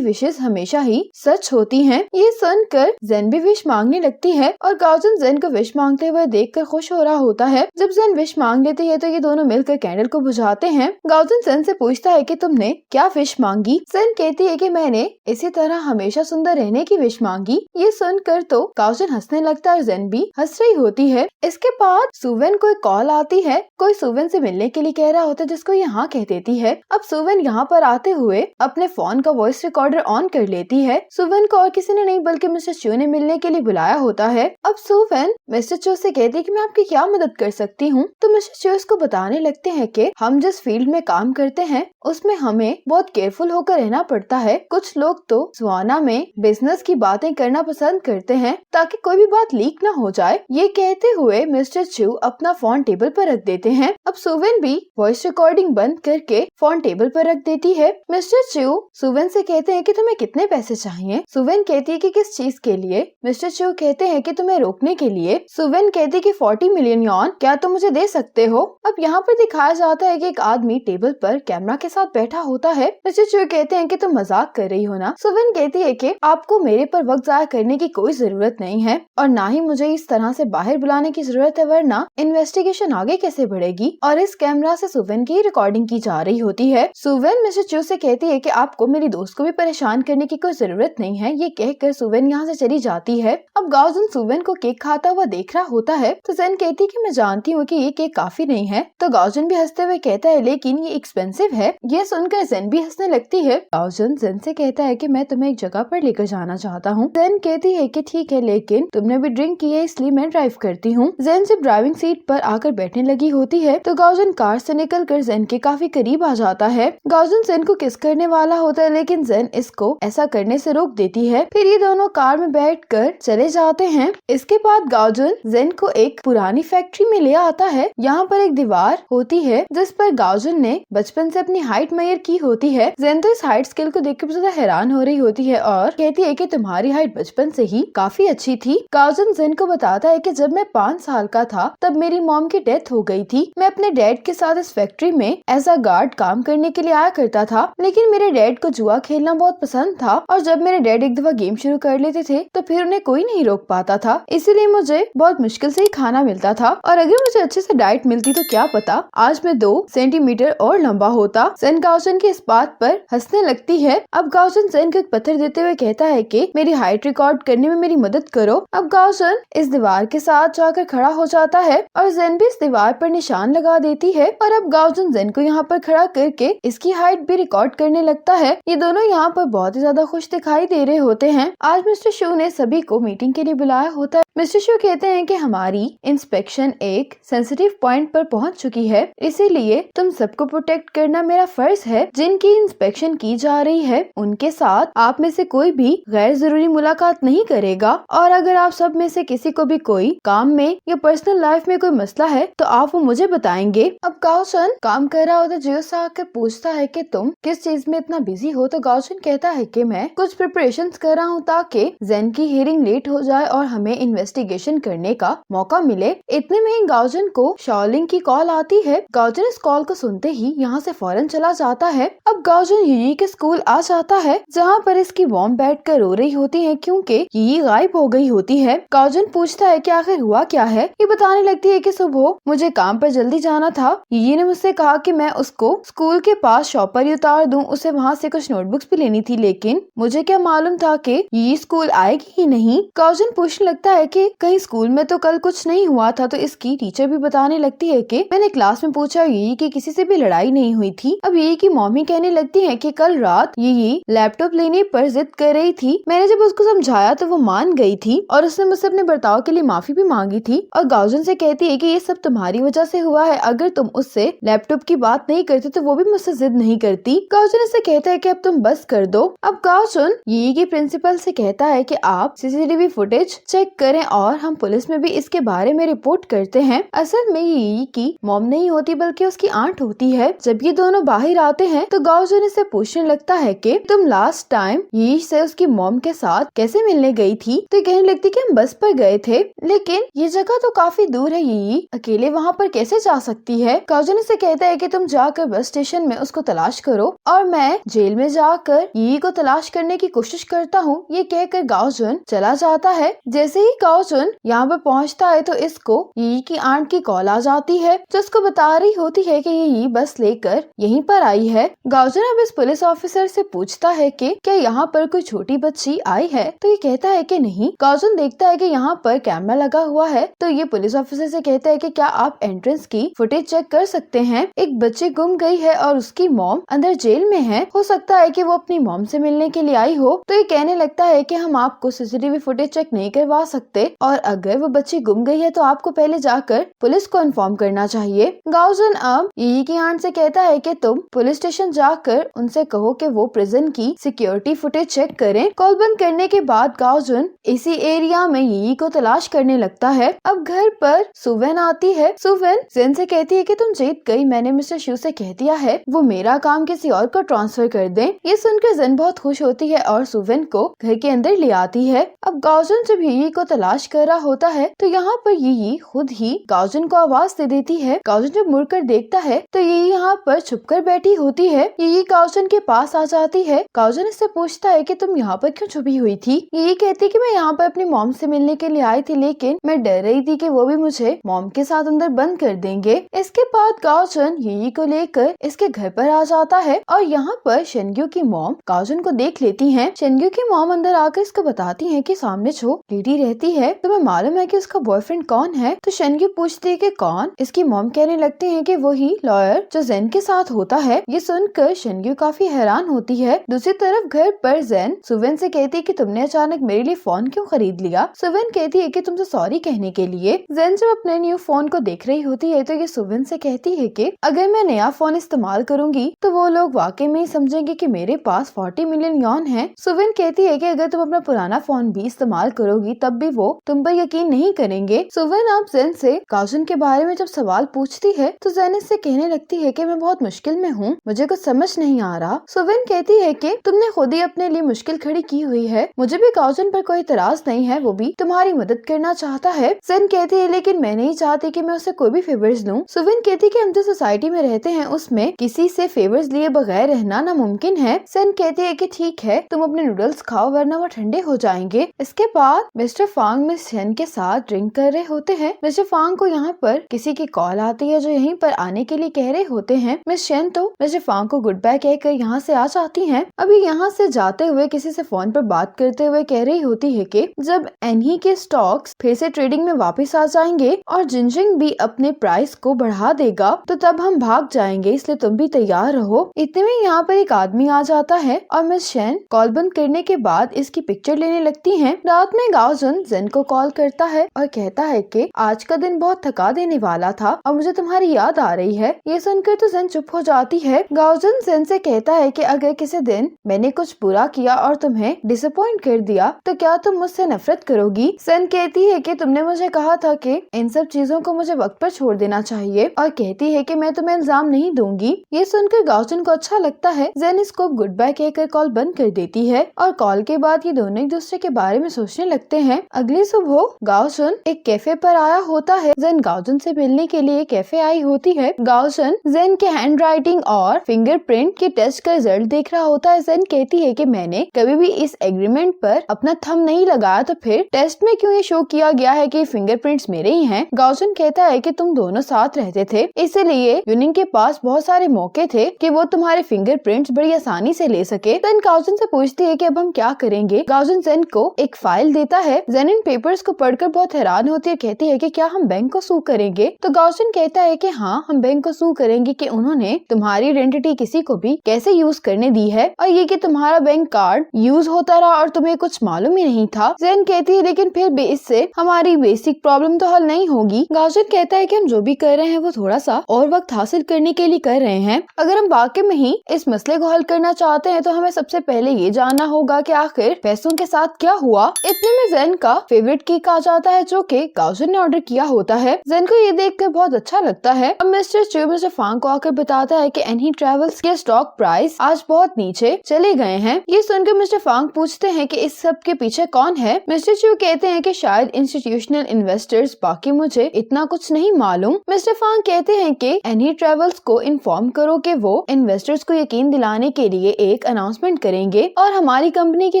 विशेष हमेशा ही सच होती हैं। ये सुनकर जेन भी विश मांगने लगती है और गाओजन जेन को विश मांगते हुए देखकर खुश हो रहा होता है। जब जेन विश मांग लेती है तो ये दोनों मिलकर कैंडल को बुझाते हैं। गाओजन जेन से पूछता है कि तुमने क्या विश मांगी। जेन कहती है कि मैंने इसी तरह हमेशा सुंदर रहने की विश मांगी। ये सुनकर तो गाओजन हंसने लगता है और जेन भी हंस रही होती है। इसके बाद सुवेन को एक कॉल आती है, कोई सुवेन से मिलने के लिए कह रहा होता है, जिसको यहाँ कह देती है। अब सुवेन यहाँ पर आते हुए अपने फोन का वॉइस रिकॉर्डर ऑन कर लेती है। सुवेन को और किसी ने नहीं बल्कि मिस्टर चू ने मिलने के लिए बुलाया होता है। अब सुवेन मिस्टर चू से कहती है कि मैं आपकी क्या मदद कर सकती हूँ। तो मिस्टर चू इसको बताने लगते हैं कि हम जिस फील्ड में काम करते हैं उसमें हमें बहुत केयरफुल होकर रहना पड़ता है। कुछ लोग तो सुहाना में बिजनेस की बातें करना पसंद करते हैं ताकि कोई भी बात लीक ना हो जाए। ये कहते हुए मिस्टर चू अपना फोन टेबल पर रख देते हैं। अब सुवेन भी वॉइस रिकॉर्डिंग बंद करके फोन टेबल पर रख देती है। मिस्टर चू सुवेन से कहते हैं कि तुम्हें कितने पैसे चाहिए। सुवेन कहती है कि किस चीज के लिए। मिस्टर चू कहते हैं कि तुम्हें रोकने के लिए। सुवेन कहती है कि 40 मिलियन यॉन, क्या तुम मुझे दे सकते हो। अब यहाँ पर दिखाया जाता है कि एक आदमी टेबल पर कैमरा के साथ बैठा होता है। मिस्टर चू कहते हैं कि तुम मजाक कर रही हो ना। सुवेन कहती है कि आपको मेरे पर वक्त जाया करने की कोई जरूरत नहीं है और ना ही मुझे इस तरह से बाहर बुलाने की जरूरत है, वरना इन्वेस्टिगेशन आगे कैसे बढ़ेगी। और इस कैमरा से सुवेन की रिकॉर्डिंग की जा रही होती है। सुवेन मिस्टर चू से कहती है कि आपको मेरी दोस्त को भी परेशान करने की कोई जरूरत नहीं है। ये कहकर सुवेन यहाँ से चली जाती है। अब गाओजन सुवेन को केक खाता हुआ देख रहा होता है तो जेन कहती है कि मैं जानती हूँ कि ये केक काफी नहीं है। तो गाओजन भी हंसते हुए कहता है लेकिन ये एक्सपेंसिव है। ये सुनकर जेन भी हंसने लगती है। गाओजन जेन से कहता है कि मैं तुम्हें एक जगह पर लेकर जाना चाहता हूँ। जेन कहती है कि ठीक है, लेकिन तुमने भी ड्रिंक की है इसलिए मैं ड्राइव करती हूँ। जेन जब ड्राइविंग सीट पर आकर बैठने लगी होती है तो गाओजन कार से निकलकर जेन के काफी करीब आ जाता है। गाओजन जेन को किस करने वाला होता है लेकिन जेन इसको ऐसा करने से रोक देती है। फिर ये दोनों कार में बैठकर चले जाते हैं। इसके बाद गाओजन जेन को एक पुरानी फैक्ट्री में ले आता है। यहाँ पर एक दीवार होती है जिस पर गाओजन ने बचपन से अपनी हाइट मेजर की होती है। जेन तो इस हाइट स्केल को देखकर ज्यादा हैरान हो रही होती है और कहती है कि तुम्हारी हाइट बचपन से ही काफी अच्छी थी। गाओजन जेन को बताता है कि जब मैं 5 साल का था तब मेरी मॉम की डेथ हो गई थी। मैं अपने डैड के साथ इस फैक्ट्री में एज अ गार्ड काम करने के लिए आया करता था, लेकिन मेरे डैड को जुआ खेलना बहुत पसंद था और जब मेरे डैड एक दफा गेम शुरू कर लेते थे तो फिर उन्हें कोई नहीं रोक पाता था। इसीलिए मुझे बहुत मुश्किल से ही खाना मिलता था और अगर मुझे अच्छे से डाइट मिलती तो क्या पता आज मैं 2 सेंटीमीटर और लंबा होता। जेन गाओजन की इस बात पर हंसने लगती है। अब गाओजन जेन को एक पत्थर देते हुए कहता है कि मेरी हाइट रिकॉर्ड करने में मेरी मदद करो। अब गाओजन इस दीवार के साथ जाकर खड़ा हो जाता है और जेन भी इस दीवार पर निशान लगा देती है और अब गाओजन जेन को यहाँ पर खड़ा करके इसकी हाइट भी रिकॉर्ड करने लगता है। ये दोनों यहाँ पर बहुत ही ज्यादा खुश दिखाई दे रहे होते हैं। आज मिस्टर शू ने सभी को मीटिंग के लिए बुलाया होता है। मिस्टर शू कहते हैं कि हमारी इंस्पेक्शन एक सेंसिटिव पॉइंट पर पहुंच चुकी है, इसीलिए तुम सबको प्रोटेक्ट करना मेरा फर्ज है। जिनकी इंस्पेक्शन की जा रही है उनके साथ आप में से कोई भी गैर जरूरी मुलाकात नहीं करेगा और अगर आप सब में से किसी को भी कोई काम में या पर्सनल लाइफ में कोई मसला है तो आप वो मुझे बताएंगे। अब गाओचन काम कर रहा होता जियो से आकर पूछता है कि तुम किस चीज में इतना बिजी हो। तो गाओचन कहता है कि मैं कुछ प्रिपरेशंस कर रहा हूँ ताकि जेन की हियरिंग लेट हो जाए और हमें इन्वेस्टिगेशन करने का मौका मिले। इतने में ही गाओचन को शाओलिंग की कॉल आती है। गाओचन इस कॉल को सुनते ही यहाँ से फौरन चला जाता है। अब गाओचन यी के स्कूल आ जाता है जहाँ पर इसकी मॉम बैठकर रो रही होती है क्योंकि यी गायब हो गई होती है। गाओचन पूछता है कि आखिर हुआ क्या है। ये बताने लगती है कि सुबह मुझे काम पर जल्दी जाना था। यी ने मुझसे कहा कि मैं उसको स्कूल के पास शॉप पर ही उतार दूं। उसे वहाँ से कुछ नोटबुक्स भी लेनी थी, लेकिन मुझे क्या मालूम था कि यी स्कूल आएगी ही नहीं। गाओचन पूछने लगता है कि कहीं स्कूल में तो कल कुछ नहीं हुआ था। तो इसकी टीचर भी बताने लगती है कि मैंने क्लास में पूछा यी की किसी से भी लड़ाई नहीं हुई थी। अब यी की मम्मी कहने लगती है कि कल रात यी लैपटॉप लेने पर जिद कर रही थी। मैंने जब उसको समझाया तो वो मान गई थी और उसने मुझसे अपने बर्ताव के लिए माफी भी मांगी थी। और गाओचन से कहती है कि ये सब तुम्हारी वजह से हुआ है। अगर तुम उससे लैपटॉप की बात नहीं करते तो वो भी मुझसे जिद नहीं करती। गाओचन इससे कहता है कि अब तुम बस कर दो। अब गाओचन यी की प्रिंसिपल से कहता है कि आप सीसीटीवी फुटेज चेक करें और हम पुलिस में भी इसके बारे में रिपोर्ट करते हैं। असल में यी की मॉम नहीं होती बल्कि उसकी आंट होती है। जब ये दोनों बाहर आते हैं तो गाओचन इससे पूछने लगता है कि तुम लास्ट टाइम यी से उसकी मॉम के साथ कैसे मिलने गई थी। तो ये कहने लगती कि हम बस पर गए थे, लेकिन ये जगह तो काफी दूर है, यी अकेले वहाँ पर कैसे जा सकती है। गाओचन इससे कहता है कि तुम जाकर बस स्टेशन में उसको तलाश करो और मैं जेल में जाकर यी को तलाश करने की कोशिश करता हूँ। ये कहकर गाओचन चला जाता है। जैसे ही गाओचन यहाँ पर पहुँचता है तो इसको यी की आंट की कॉल आ जाती है जो उसको बता रही होती है कि यी बस लेकर यहीं पर आई है। गाओचन अब इस पुलिस ऑफिसर से पूछता है कि क्या यहाँ पर कोई छोटी बच्ची आई है। तो ये कहता है कि नहीं। गाओचन देखता है कि यहाँ पर कैमरा लगा हुआ है। तो ये पुलिस ऑफिसर से कहता है कि क्या आप एंट्रेंस की फुटेज चेक कर सकते हैं। एक बच्ची गुम गई है और उसकी मॉम अंदर जेल में है। हो सकता है कि वो अपनी मॉम से मिलने के लिए आई हो। तो ये कहने लगता है कि हम आपको सीसीटीवी फुटेज चेक नहीं करवा सकते और अगर वो बच्ची गुम गई है तो आपको पहले जाकर पुलिस को इन्फॉर्म करना चाहिए। गाओचन अब यी की आंट से कहता है कि तुम पुलिस स्टेशन जाकर उनसे कहो कि वो प्रिजन की सिक्योरिटी फुटेज चेक करें। कॉल बंद करने के बाद गाओचन इसी एरिया में यी को तलाश करने लगता है। अब घर पर सुवेन आती है। सुवेन जेन से कहती है कि तुम जीत गई, मैंने मिस्टर शू से कह दिया है वो मेरा काम किसी और को ट्रांसफर कर दें। ये सुनकर जेन बहुत खुश होती है और सुवेन को घर के अंदर ले आती है। अब गाओचन जब यी को तलाश कर रहा होता है तो यहाँ पर यी खुद ही गाओचन को आवाज दे देती है। गाओचन जब मुड़कर देखता है तो यी यहाँ पर छुपकर बैठी होती है। यी गाओचन के पास आ जाती है। गाओचन इससे पूछता है कि तुम यहाँ पर क्यों छुपी हुई थी। यी कहती कि मैं यहाँ पर अपनी मॉम से मिलने के लिए आई थी, लेकिन मैं डर रही थी कि वो भी मुझे मॉम के साथ अंदर बंद कर देंगे। इसके बाद गाओचन यी को लेकर इसके घर पर आ जाता है और यहाँ पर शेनग्यू की मॉम गाओचन को देख लेती है। शेनग्यू की मॉम अंदर आकर इसको बताती है कि सामने जो लेडी रहती है तुम्हें मालूम है कि उसका बॉयफ्रेंड कौन है। तो शेनग्यू पूछती है कि कौन। इसकी मॉम कहने लगती है कि वही लॉयर जो जेन के साथ होता है। ये सुनकर शेनग्यू काफी हैरान होती है। दूसरी तरफ घर पर जेन सुवेन से कहती है कि तुमने अचानक मेरे लिए फोन क्यों खरीद लिया। सुवेन कहती है कि तुमसे सॉरी कहने के लिए। जेन जब अपने न्यू फोन को देख रही होती है तो ये सुवेन से कहती है कि अगर मैं नया फोन इस्तेमाल करूंगी तो वो लोग वाकई में ही समझेंगे कि मेरे पास 40 मिलियन यॉन है। सुवेन कहती है कि अगर तुम अपना पुराना फोन भी इस्तेमाल करोगी तब भी वो तुम पर यकीन नहीं करेंगे। सुवेन अब जेन से गाओचन के बारे में जब सवाल पूछती है तो जेन इससे कहने लगती है कि मैं बहुत मुश्किल में हूँ, मुझे कुछ समझ नहीं आ रहा। सुवेन कहती है कि तुमने खुद ही अपने लिए मुश्किल खड़ी की हुई है, मुझे भी गाओचन पर कोई इतराज नहीं है, वो भी तुम्हारी मदद करना चाहता है। जेन कहती है लेकिन मैं नहीं चाहती कि मैं उसे कोई भी फेवर्स दूं। सुवेन कहती है कि हम जो सोसाइटी में रहते हैं उसमें किसी से फेवर्स लिए बगैर रहना नामुमकिन है। जेन कहती है कि ठीक है तुम अपने नूडल्स खाओ वरना वो ठंडे हो जाएंगे। इसके बाद मिस्टर फांग मिस शेन के साथ ड्रिंक कर रहे होते हैं। मिस्टर फांग को यहाँ पर किसी की कॉल आती है जो यहीं पर आने के लिए कह रहे होते हैं। मिस शेन तो मिस्टर फांग को गुड बाय कहकर यहाँ से आ जाती हैं। अभी यहाँ से जाते हुए किसी से फोन पर बात करते हुए कह रही होती है कि जब एनही के स्टॉक्स फिर से ट्रेडिंग में वापस आ जाएंगे और जिनजिंग भी अपने प्राइस को बढ़ा देगा तो तब हम भाग जाएंगे, इसलिए तुम भी तैयार रहो। इतने में यहाँ पर एक आदमी आ जाता है और मिस शेन कॉल बंद करने के बाद इसकी पिक्चर लेने लगती हैं। रात में गाओचन जेन को कॉल करता है और कहता है कि आज का दिन बहुत थका देने वाला था और मुझे तुम्हारी याद आ रही है। ये सुनकर तो जेन चुप हो जाती है। गाओचन जेन से कहता है कि अगर किसी दिन मैंने कुछ बुरा किया और तुम्हें डिसअपॉइंट कर दिया तो क्या तुम मुझसे नफरत करोगी। जेन कहती है कि तुमने मुझे कहा था कि इन सब चीजों को मुझे मुझे वक्त पर छोड़ देना चाहिए और कहती है कि मैं तुम्हें इल्जाम नहीं दूंगी। ये सुनकर गाओचन को अच्छा लगता है। जेन इसको गुड बाय कहकर कॉल बंद कर देती है और कॉल के बाद ये दोनों एक दूसरे के बारे में सोचने लगते हैं। अगली सुबह गाओचन एक कैफे पर आया होता है। जेन गाओचन से मिलने के लिए कैफे आई होती है। गाओचन जेन के हैंड राइटिंग और फिंगरप्रिंट के टेस्ट का रिजल्ट देख रहा होता है। जेन कहती है कि मैंने कभी भी इस एग्रीमेंट पर अपना थंब नहीं लगाया, तो फिर टेस्ट में क्यों ये शो किया गया है कि फिंगरप्रिंट्स मेरे ही हैं। गाओचन कहता है कि तुम दोनों साथ रहते थे, इसलिए यूनिंग के पास बहुत सारे मौके थे कि वो तुम्हारे फिंगरप्रिंट्स बड़ी आसानी से ले सके। जेन गाओचन से पूछती है कि अब हम क्या करेंगे। गाओचन जेन को एक फाइल देता है। जेन इन पेपर्स को पढ़कर बहुत हैरान होती है, कहती है कि क्या हम बैंक को सू करेंगे। तो गाओचन कहता है कि हाँ, हम बैंक को सू करेंगे कि उन्होंने तुम्हारी आइडेंटिटी किसी को भी कैसे यूज करने दी है और ये कि तुम्हारा बैंक कार्ड यूज होता रहा और तुम्हें कुछ मालूम ही नहीं था। जेन कहती है लेकिन फिर भी इससे हमारी बेसिक प्रॉब्लम तो हल नहीं होगी। गाओचन कहता है कि हम जो भी कर रहे हैं वो थोड़ा सा और वक्त हासिल करने के लिए कर रहे हैं। अगर हम वाकई में ही इस मसले को हल करना चाहते हैं तो हमें सबसे पहले ये जानना होगा कि आखिर पैसों के साथ क्या हुआ। इतने में जेन का फेवरेट केक आ जाता है जो कि गाओचन ने ऑर्डर किया होता है। जेन को ये देखकर बहुत अच्छा लगता है। अब मिस्टर च्यू मिस्टर फांग को आकर बताता है कि एनही ट्रेवल्स के स्टॉक प्राइस आज बहुत नीचे चले गए हैं। ये सुनकर मिस्टर फांग पूछते हैं कि इस सब के पीछे कौन है। मिस्टर च्यू कहते हैं कि शायद इंस्टीट्यूशनल इन्वेस्टर्स, बाकी मुझे इतना कुछ नहीं मालूम। मिस्टर फांग कहते हैं कि एनही ट्रेवल्स को इन्फॉर्म करो कि वो इन्वेस्टर्स को यकीन दिलाने के लिए एक अनाउंसमेंट करेंगे और हमारी कंपनी की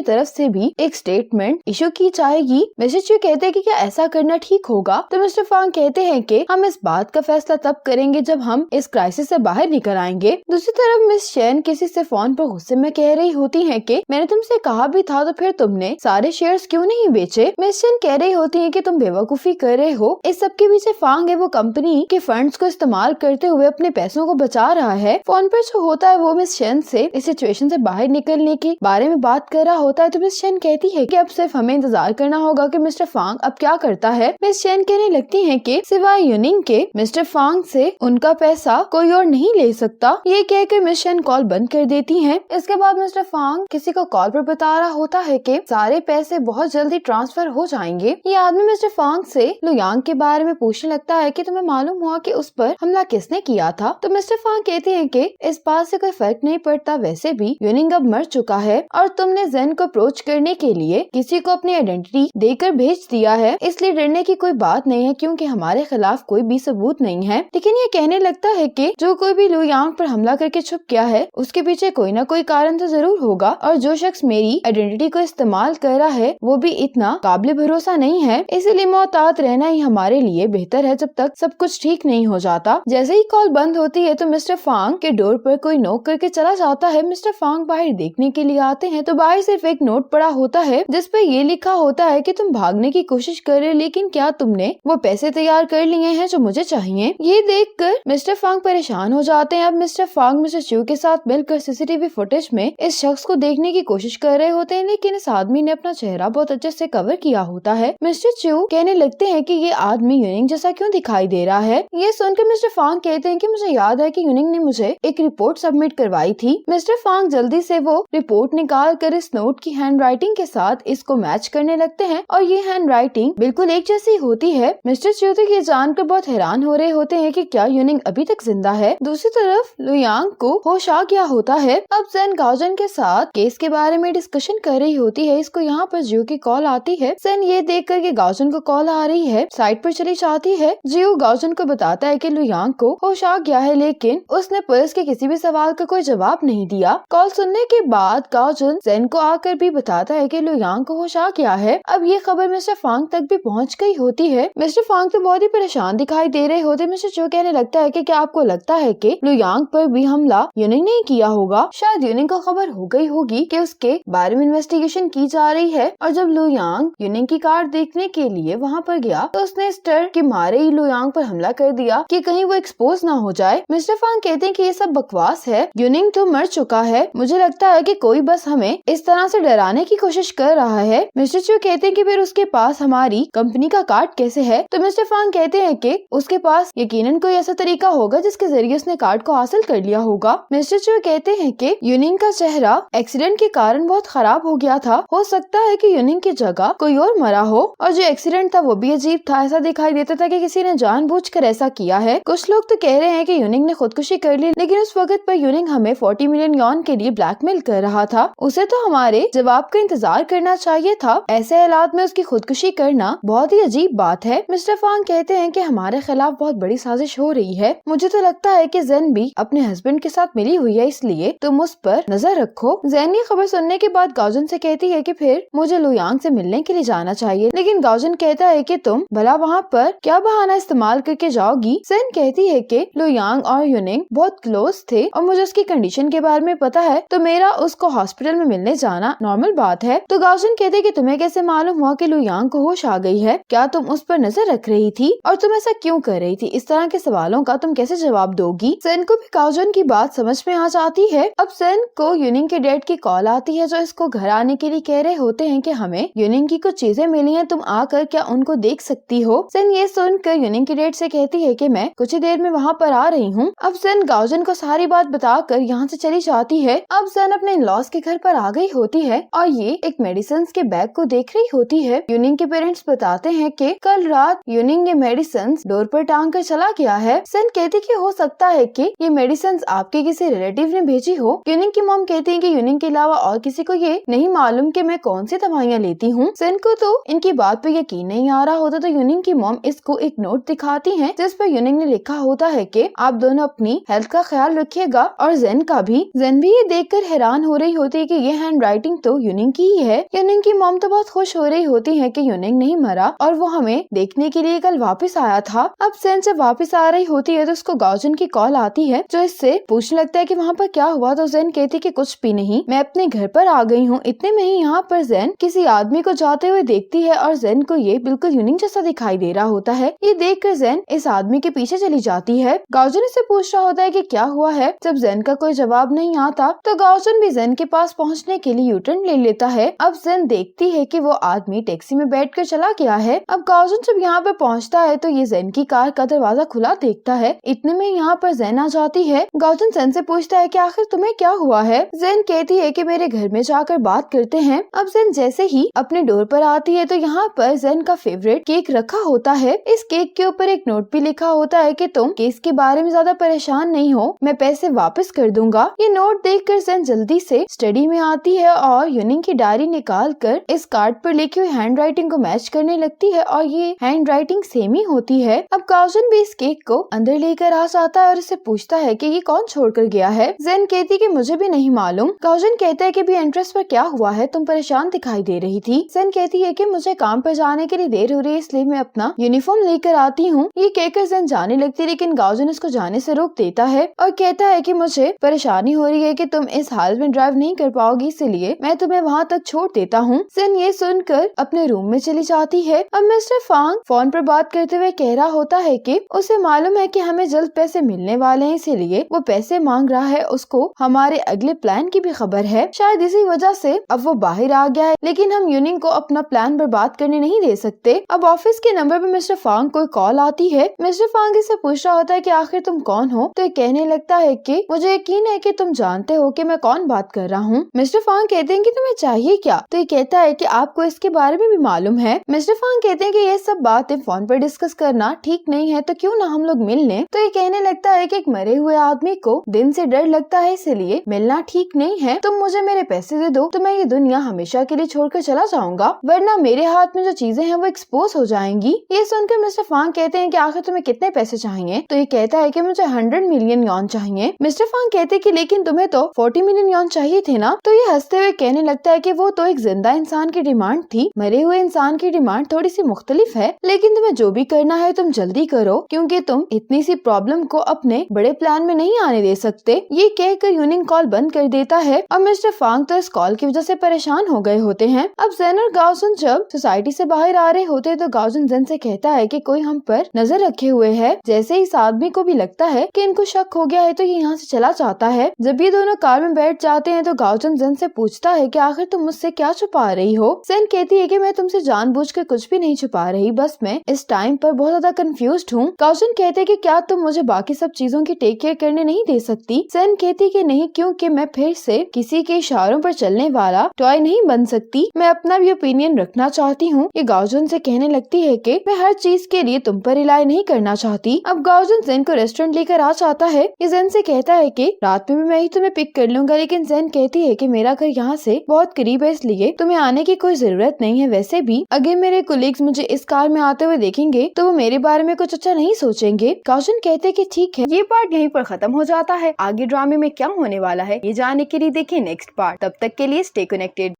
तरफ से भी एक स्टेटमेंट इशू की जाएगी। मिस्टर च्यू कहते हैं कि क्या ऐसा करना ठीक होगा। तो मिस्टर फांग कहते हैं कि हम इस बात का फैसला तब करेंगे जब हम इस क्राइसिस से बाहर निकल आएंगे। दूसरी तरफ मिस चेन किसी से फोन पर गुस्से में कह रही होती है कि मैंने तुमसे कहा भी था, तो फिर तुमने सारे शेयर्स क्यों नहीं बेचे। मिस चेन कह रही होती है कि तुम बेवकूफी कर रहे हो। इस सब के पीछे फांग है, वो कंपनी के फंड्स को इस्तेमाल करते हुए अपने पैसों को बचा रहा है। फोन पर जो होता है वो मिस चेन से इस सिचुएशन से बाहर निकलने के बारे में बात कर रहा होता है। तो मिस चेन कहती है कि अब सिर्फ हमें इंतजार करना होगा कि मिस्टर फांग अब क्या करता है। मिस चेन कहने लगती है कि सिवाय यूनिंग के मिस्टर फांग से उनका पैसा कोई और नहीं ले सकता। ये कहकर मिस चेन कॉल बंद कर देती हैं। इसके बाद मिस्टर फांग किसी को कॉल पर बता रहा होता है कि सारे पैसे बहुत जल्दी ट्रांसफर हो जाएंगे। ये आदमी मिस्टर फांग से लुयांग के बारे में पूछने लगता है कि तुम्हें मालूम हुआ कि उस पर हमला किसने किया था। तो मिस्टर फांग कहते हैं कि इस बात से कोई फर्क नहीं पड़ता, वैसे भी यूनिंग अब मर चुका है और तुमने जेन को अप्रोच करने के लिए किसी को अपनी आइडेंटिटी देकर भेज दिया है, इसलिए डरने की कोई बात नहीं है क्योंकि हमारे खिलाफ कोई भी सबूत नहीं है। लेकिन ये कहने लगता है कि जो कोई भी लुयांग पर हमला करके छुप गया है उसके पीछे कोई ना कोई कारण तो जरूर होगा और जो शख्स मेरी आइडेंटिटी को इस्तेमाल कर रहा है वो भी इतना काबिल भरोसा नहीं है, इसीलिए मोहतात रहना ही हमारे लिए बेहतर है जब तक सब कुछ ठीक नहीं हो जाता। जैसे ही कॉल बंद होती है तो मिस्टर फांग के डोर पर कोई नॉक करके चला जाता है। मिस्टर फांग बाहर देखने के लिए आते हैं तो बाहर सिर्फ एक नोट पड़ा होता है जिस पर ये लिखा होता है कि तुम भागने की कोशिश कर रहे, लेकिन क्या तुमने वो पैसे तैयार कर लिए हैं जो मुझे चाहिए। ये देखकर मिस्टर फांग परेशान हो जाते हैं। अब मिस्टर फांग मिस्टर च्यू के साथ मिलकर सीसीटीवी फुटेज में इस शख्स को देखने की कोशिश कर रहे होते हैं, लेकिन इस आदमी ने अपना चेहरा बहुत अच्छे से कवर किया होता है। मिस्टर च्यू कहने लगते हैं कि ये आदमी यूनिंग जैसा क्यों दिखाई दे रहा है। ये सुनकर मिस्टर फांग कहते हैं कि मुझे याद है कि यूनिंग ने मुझे एक रिपोर्ट सबमिट करवाई थी। मिस्टर फांग जल्दी से वो रिपोर्ट निकाल कर इस नोट की हैंड राइटिंग के साथ इसको मैच करने लगते हैं और ये हैंड राइटिंग बिल्कुल एक जैसी होती है। मिस्टर च्यू तो ये जानकर बहुत हैरान हो रहे होते हैं कि क्या यूनिंग अभी तक जिंदा है। दूसरी तरफ लुयांग को होश आ गया होता है। अब जेन गाओचन के साथ केस के बारे में डिस्कशन कर रही होती है। इसको यहाँ पर जियो की कॉल आती है। जेन ये देख कर के गाओचन को कॉल आ रही है साइड पर चली जाती है। जियो गाओचन को बताता है कि लुयांग को होश आ गया है, लेकिन उसने पुलिस के किसी भी सवाल का कोई जवाब नहीं दिया। कॉल सुनने के बाद गाओचन जेन को आकर भी बताता है कि लुयांग को होश आ गया है। अब ये खबर मिस्टर फांग तक भी पहुँच गई होती है। मिस्टर फांग तो बहुत ही परेशान दिखाई दे रहे होते। मिस्टर च्यू कहने लगता है कि क्या आपको लगता है कि लुयांग पर भी हमला यूनिंग नहीं किया होगा। शायद यूनिंग को खबर हो गई होगी कि उसके बारे में इन्वेस्टिगेशन की जा रही है और जब लुयांग यूनिंग की कार देखने के लिए वहाँ पर गया तो उसने इस डर के मारे ही लुयांग पर हमला कर दिया कि कहीं वो एक्सपोज ना हो जाए। मिस्टर फांग कहते हैं कि ये सब बकवास है, यूनिंग तो मर चुका है। मुझे लगता है कि कोई बस हमें इस तरह से डराने की कोशिश कर रहा है। मिस्टर च्यू कहते हैं कि फिर उसके पास हमारी कंपनी का कार्ड कैसे है। तो मिस्टर फांग कहते हैं कि उसके पास यकीनन कोई ऐसा तरीका होगा जिसके जरिए उसने कार्ड को हासिल कर लिया होगा। मिस्टर च्यू कहते हैं कि यूनिंग का चेहरा एक्सीडेंट के कारण बहुत खराब हो गया था। हो सकता है कि यूनिंग की जगह कोई और मरा हो और जो एक्सीडेंट था वो भी अजीब था। ऐसा दिखाई देता था कि किसी ने जानबूझकर ऐसा किया है। कुछ लोग तो कह रहे हैं कि यूनिंग ने खुदकुशी कर ली, लेकिन उस वक्त पर यूनिंग हमें 40 मिलियन यॉन के लिए ब्लैकमेल कर रहा था। उसे तो हमारे जवाब का इंतजार करना चाहिए था। ऐसे हालात में उसकी खुदकुशी करना बहुत ही अजीब बात है। मिस्टर फांग कहते हैं कि हमारे खिलाफ बहुत बड़ी साजिश हो रही है। मुझे तो लगता है कि जेन भी अपने हस्बैंड के साथ मिली हुई है, इसलिए तुम उस पर नजर रखो। जेन ये खबर सुनने के बाद गाओजन से कहती है कि फिर मुझे लुयांग से मिलने के लिए जाना चाहिए, लेकिन गाओजन कहता है कि तुम भला वहाँ पर क्या बहाना इस्तेमाल करके जाओगी। जेन कहती है कि लुयांग और यूनिंग बहुत क्लोज थे और मुझे उसकी कंडीशन के बारे में पता है, तो मेरा उसको हॉस्पिटल में मिलने जाना नॉर्मल बात है। तो गाओजन कहते हैं कि तुम्हें कैसे मालूम हुआ कि लुयांग को होश आ गई है? क्या तुम उस पर नजर रख रही थी और तुम ऐसा क्यों कर रही थी? इस तरह के सवालों का तुम कैसे जवाब दोगी? सेन को भी गाओजन की बात समझ में आ जाती है। अब सेन को यूनिंग के डैड की कॉल आती है, जो इसको घर आने के लिए कह रहे होते हैं कि हमें यूनिंग की कुछ चीजें मिली हैं, तुम आकर क्या उनको देख सकती हो? सेन ये सुनकर यूनिंग के डैड से कहती है कि मैं कुछ ही देर में वहाँ पर आ रही हूँ। अब सेन गाओजन को सारी बात बताकर यहाँ से चली जाती है। अब सेन अपने इन-लॉज के घर पर आ गई होती है और ये एक मेडिसिन के बैग को देख रही होती है। यूनिंग के पेरेंट्स बताते हैं कि कल रात यूनिंग ये मेडिसिन डोर पर टांग कर चला गया है। सेन कहती कि हो सकता है कि ये मेडिसिन आपके किसी रिलेटिव ने भेजी हो। यूनिंग की मॉम कहती है कि यूनिंग के अलावा और किसी को ये नहीं मालूम कि मैं कौन सी दवाइयाँ लेती हूँ। सेन को तो इनकी बात पे यकीन नहीं आ रहा होता, तो यूनिंग की मॉम इसको एक नोट दिखाती है, जिस पर यूनिंग ने लिखा होता है कि आप दोनों अपनी हेल्थ का ख्याल रखिएगा और जेन का भी। जेन भी ये देखकर हैरान हो रही होती है कि ये हैंड राइटिंग तो यूनिंग की ही है। यूनिंग की मॉम तो बहुत खुश हो रही होती है कि यूनिंग नहीं मरा और वो हमें देखने के लिए कल वापस आया था। अब सेन जब वापस आ रही होती है तो उसको गाओजन की कॉल आती है, जो इससे पूछने लगता है कि वहाँ पर क्या हुआ। तो जेन कहती कि कुछ भी नहीं, मैं अपने घर पर आ गई हूँ। इतने में ही यहाँ पर जेन किसी आदमी को जाते हुए देखती है और जेन को ये बिल्कुल यूनिंग जैसा दिखाई दे रहा होता है। ये देखकर जेन इस आदमी के पीछे चली जाती है। गाओजन इससे पूछ रहा होता है कि क्या हुआ है। जब जेन का कोई जवाब नहीं आता तो गाओजन भी जेन के पास पहुँचने के लिए यूटर्न ले लेता है। अब जेन देखती है कि वो आदमी टैक्सी में बैठकर चला गया है। अब गाओजन जब यहाँ पर पहुँचता है तो ये जेन की कार का दरवाजा खुला देखता है। इतने में यहाँ पर जेन आ जाती है। गाओजन जेन से पूछता है कि आखिर तुम्हें क्या हुआ है। जेन कहती है कि मेरे घर में जाकर बात करते हैं। अब जेन जैसे ही अपने डोर पर आती है तो यहाँ पर जेन का फेवरेट केक रखा होता है। इस केक के ऊपर एक नोट भी लिखा होता है कि तुम केस के बारे में ज्यादा परेशान नहीं हो, मैं पैसे वापस कर दूंगा। ये नोट देखकर जेन जल्दी से स्टडी में आती है और यूनिंग की डायरी निकाल कर इस कार्ड पर लिखी हुई हैंड राइटिंग को मैच करने लगती है और ये हैंड राइटिंग सेम ही होती है। अब गाओजन भी इस केक को अंदर लेकर आ जाता है और इससे पूछता है कि ये कौन छोड़कर गया है। जेन कहती कि मुझे भी नहीं मालूम। गाओजन कहता है कि भी इंटरेस्ट पर क्या हुआ है, तुम परेशान दिखाई दे रही थी। जेन कहती है कि मुझे काम पर जाने के लिए देर हो रही है, इसलिए मैं अपना यूनिफॉर्म लेकर आती हूँ। ये कहकर जेन जाने लगती है, लेकिन गाओजन इसको जाने से रोक देता है और कहता है कि मुझे परेशानी हो रही है कि तुम इस हालत में ड्राइव नहीं कर पाओगी, इसलिए मैं तुम्हें वहाँ तक छोड़ देता हूँ। जेन ये सुनकर अपने रूम में चली जाती है। अब मिस्टर फांग फोन पर बात करते हुए कह रहा होता है कि उसे मालूम है कि हमें जल्द पैसे मिलने वाले हैं, इसीलिए वो पैसे मांग रहा है। उसको हमारे अगले प्लान की भी खबर है, शायद इसी वजह से अब वो बाहर आ गया है, लेकिन हम यूनिंग को अपना प्लान बर्बाद करने नहीं दे सकते। अब ऑफिस के नंबर पर मिस्टर फांग को कॉल आती है। मिस्टर फांग इससे पूछ रहा होता है कि आखिर तुम कौन हो। तो ये कहने लगता है कि मुझे यकीन है कि तुम जानते हो कि मैं कौन बात कर रहा हूँ। मिस्टर फांग कहते हैं कि तुम्हें चाहिए क्या। तो ये कहता है कि आपको इसके बारे में भी मालूम है। मिस्टर फांग कहते हैं कि ये सब बातें फोन पर डिस्कस करना ठीक नहीं है, तो क्यों ना हम लोग मिल लें। तो ये कहने लगता है कि एक मरे हुए आदमी को दिन से डर लगता है, इसलिए मिलना ठीक नहीं है। तुम मुझे मेरे पैसे दे दो तो मैं ये दुनिया हमेशा के लिए छोड़कर चला जाऊंगा, वरना मेरे हाथ में जो चीजें हैं वो एक्सपोज हो जाएंगी। ये सुनकर मिस्टर फांग कहते हैं कि आखिर तुम्हें कितने पैसे चाहिए। तो ये कहता है कि मुझे 100 मिलियन यॉन चाहिए। मिस्टर फांग कहते हैं कि लेकिन तुम्हें तो 40 मिलियन यॉन चाहिए थे ना। तो ये हंसते हुए कहने लगता है कि वो तो एक जिंदा इंसान की डिमांड थी, मरे हुए इंसान की डिमांड थोड़ी सी मुख्तलिफ है। लेकिन तुम्हें जो भी करना है तुम जल्दी करो, क्योंकि तुम इतनी सी प्रॉब्लम को अपने बड़े प्लान में नहीं आने दे सकते। ये कहकर यूनिंग कॉल बंद कर देता है और मिस्टर फांग तो इस कॉल की वजह से परेशान हो गए होते हैं। अब जेन और गाओजन जब सोसाइटी से बाहर आ रहे होते तो गाओजन जेन से कहता है कि कोई हम पर नजर रखे हुए है। जैसे इस आदमी को भी लगता है कि इनको शक हो गया है तो ये यहाँ से चला जाता है। जब ये दोनों कार में बैठ जाते हैं तो गाओजन जेन से पूछता है कि आखिर तुम मुझसे क्या छुपा रही हो। जेन कहती है कि मैं तुमसे जानबूझकर कुछ भी नहीं छुपा रही, बस मैं इस टाइम पर बहुत ज्यादा कंफ्यूज्ड हूँ। गाओजन कहते हैं कि क्या तुम मुझे बाकी सब चीजों की टेक केयर करने नहीं दे सकती। जेन कहती कि नहीं, क्योंकि मैं फिर से किसी के इशारों पर चलने वाला टॉय नहीं बन सकती। मैं अपना भी ओपिनियन रखना चाहती हूँ। ये गाओजन से कहने लगती है कि मैं हर चीज इसके लिए तुम पर रिलाई नहीं करना चाहती। अब गाओजन जेन को रेस्टोरेंट लेकर आ जाता है। ये जेन से कहता है कि रात में भी मैं ही तुम्हें पिक कर लूंगा, लेकिन जेन कहती है कि मेरा घर यहाँ से बहुत करीब है, इसलिए तुम्हें आने की कोई जरूरत नहीं है। वैसे भी अगर मेरे कोलीग्स मुझे इस कार में आते हुए देखेंगे तो वो मेरे बारे में कुछ अच्छा नहीं सोचेंगे। गाओजन कहते हैं कि ठीक है। ये पार्ट यहीं पर खत्म हो जाता है। आगे ड्रामे में क्या होने वाला है ये जानने के लिए देखिए नेक्स्ट पार्ट। तब तक के लिए स्टे कनेक्टेड।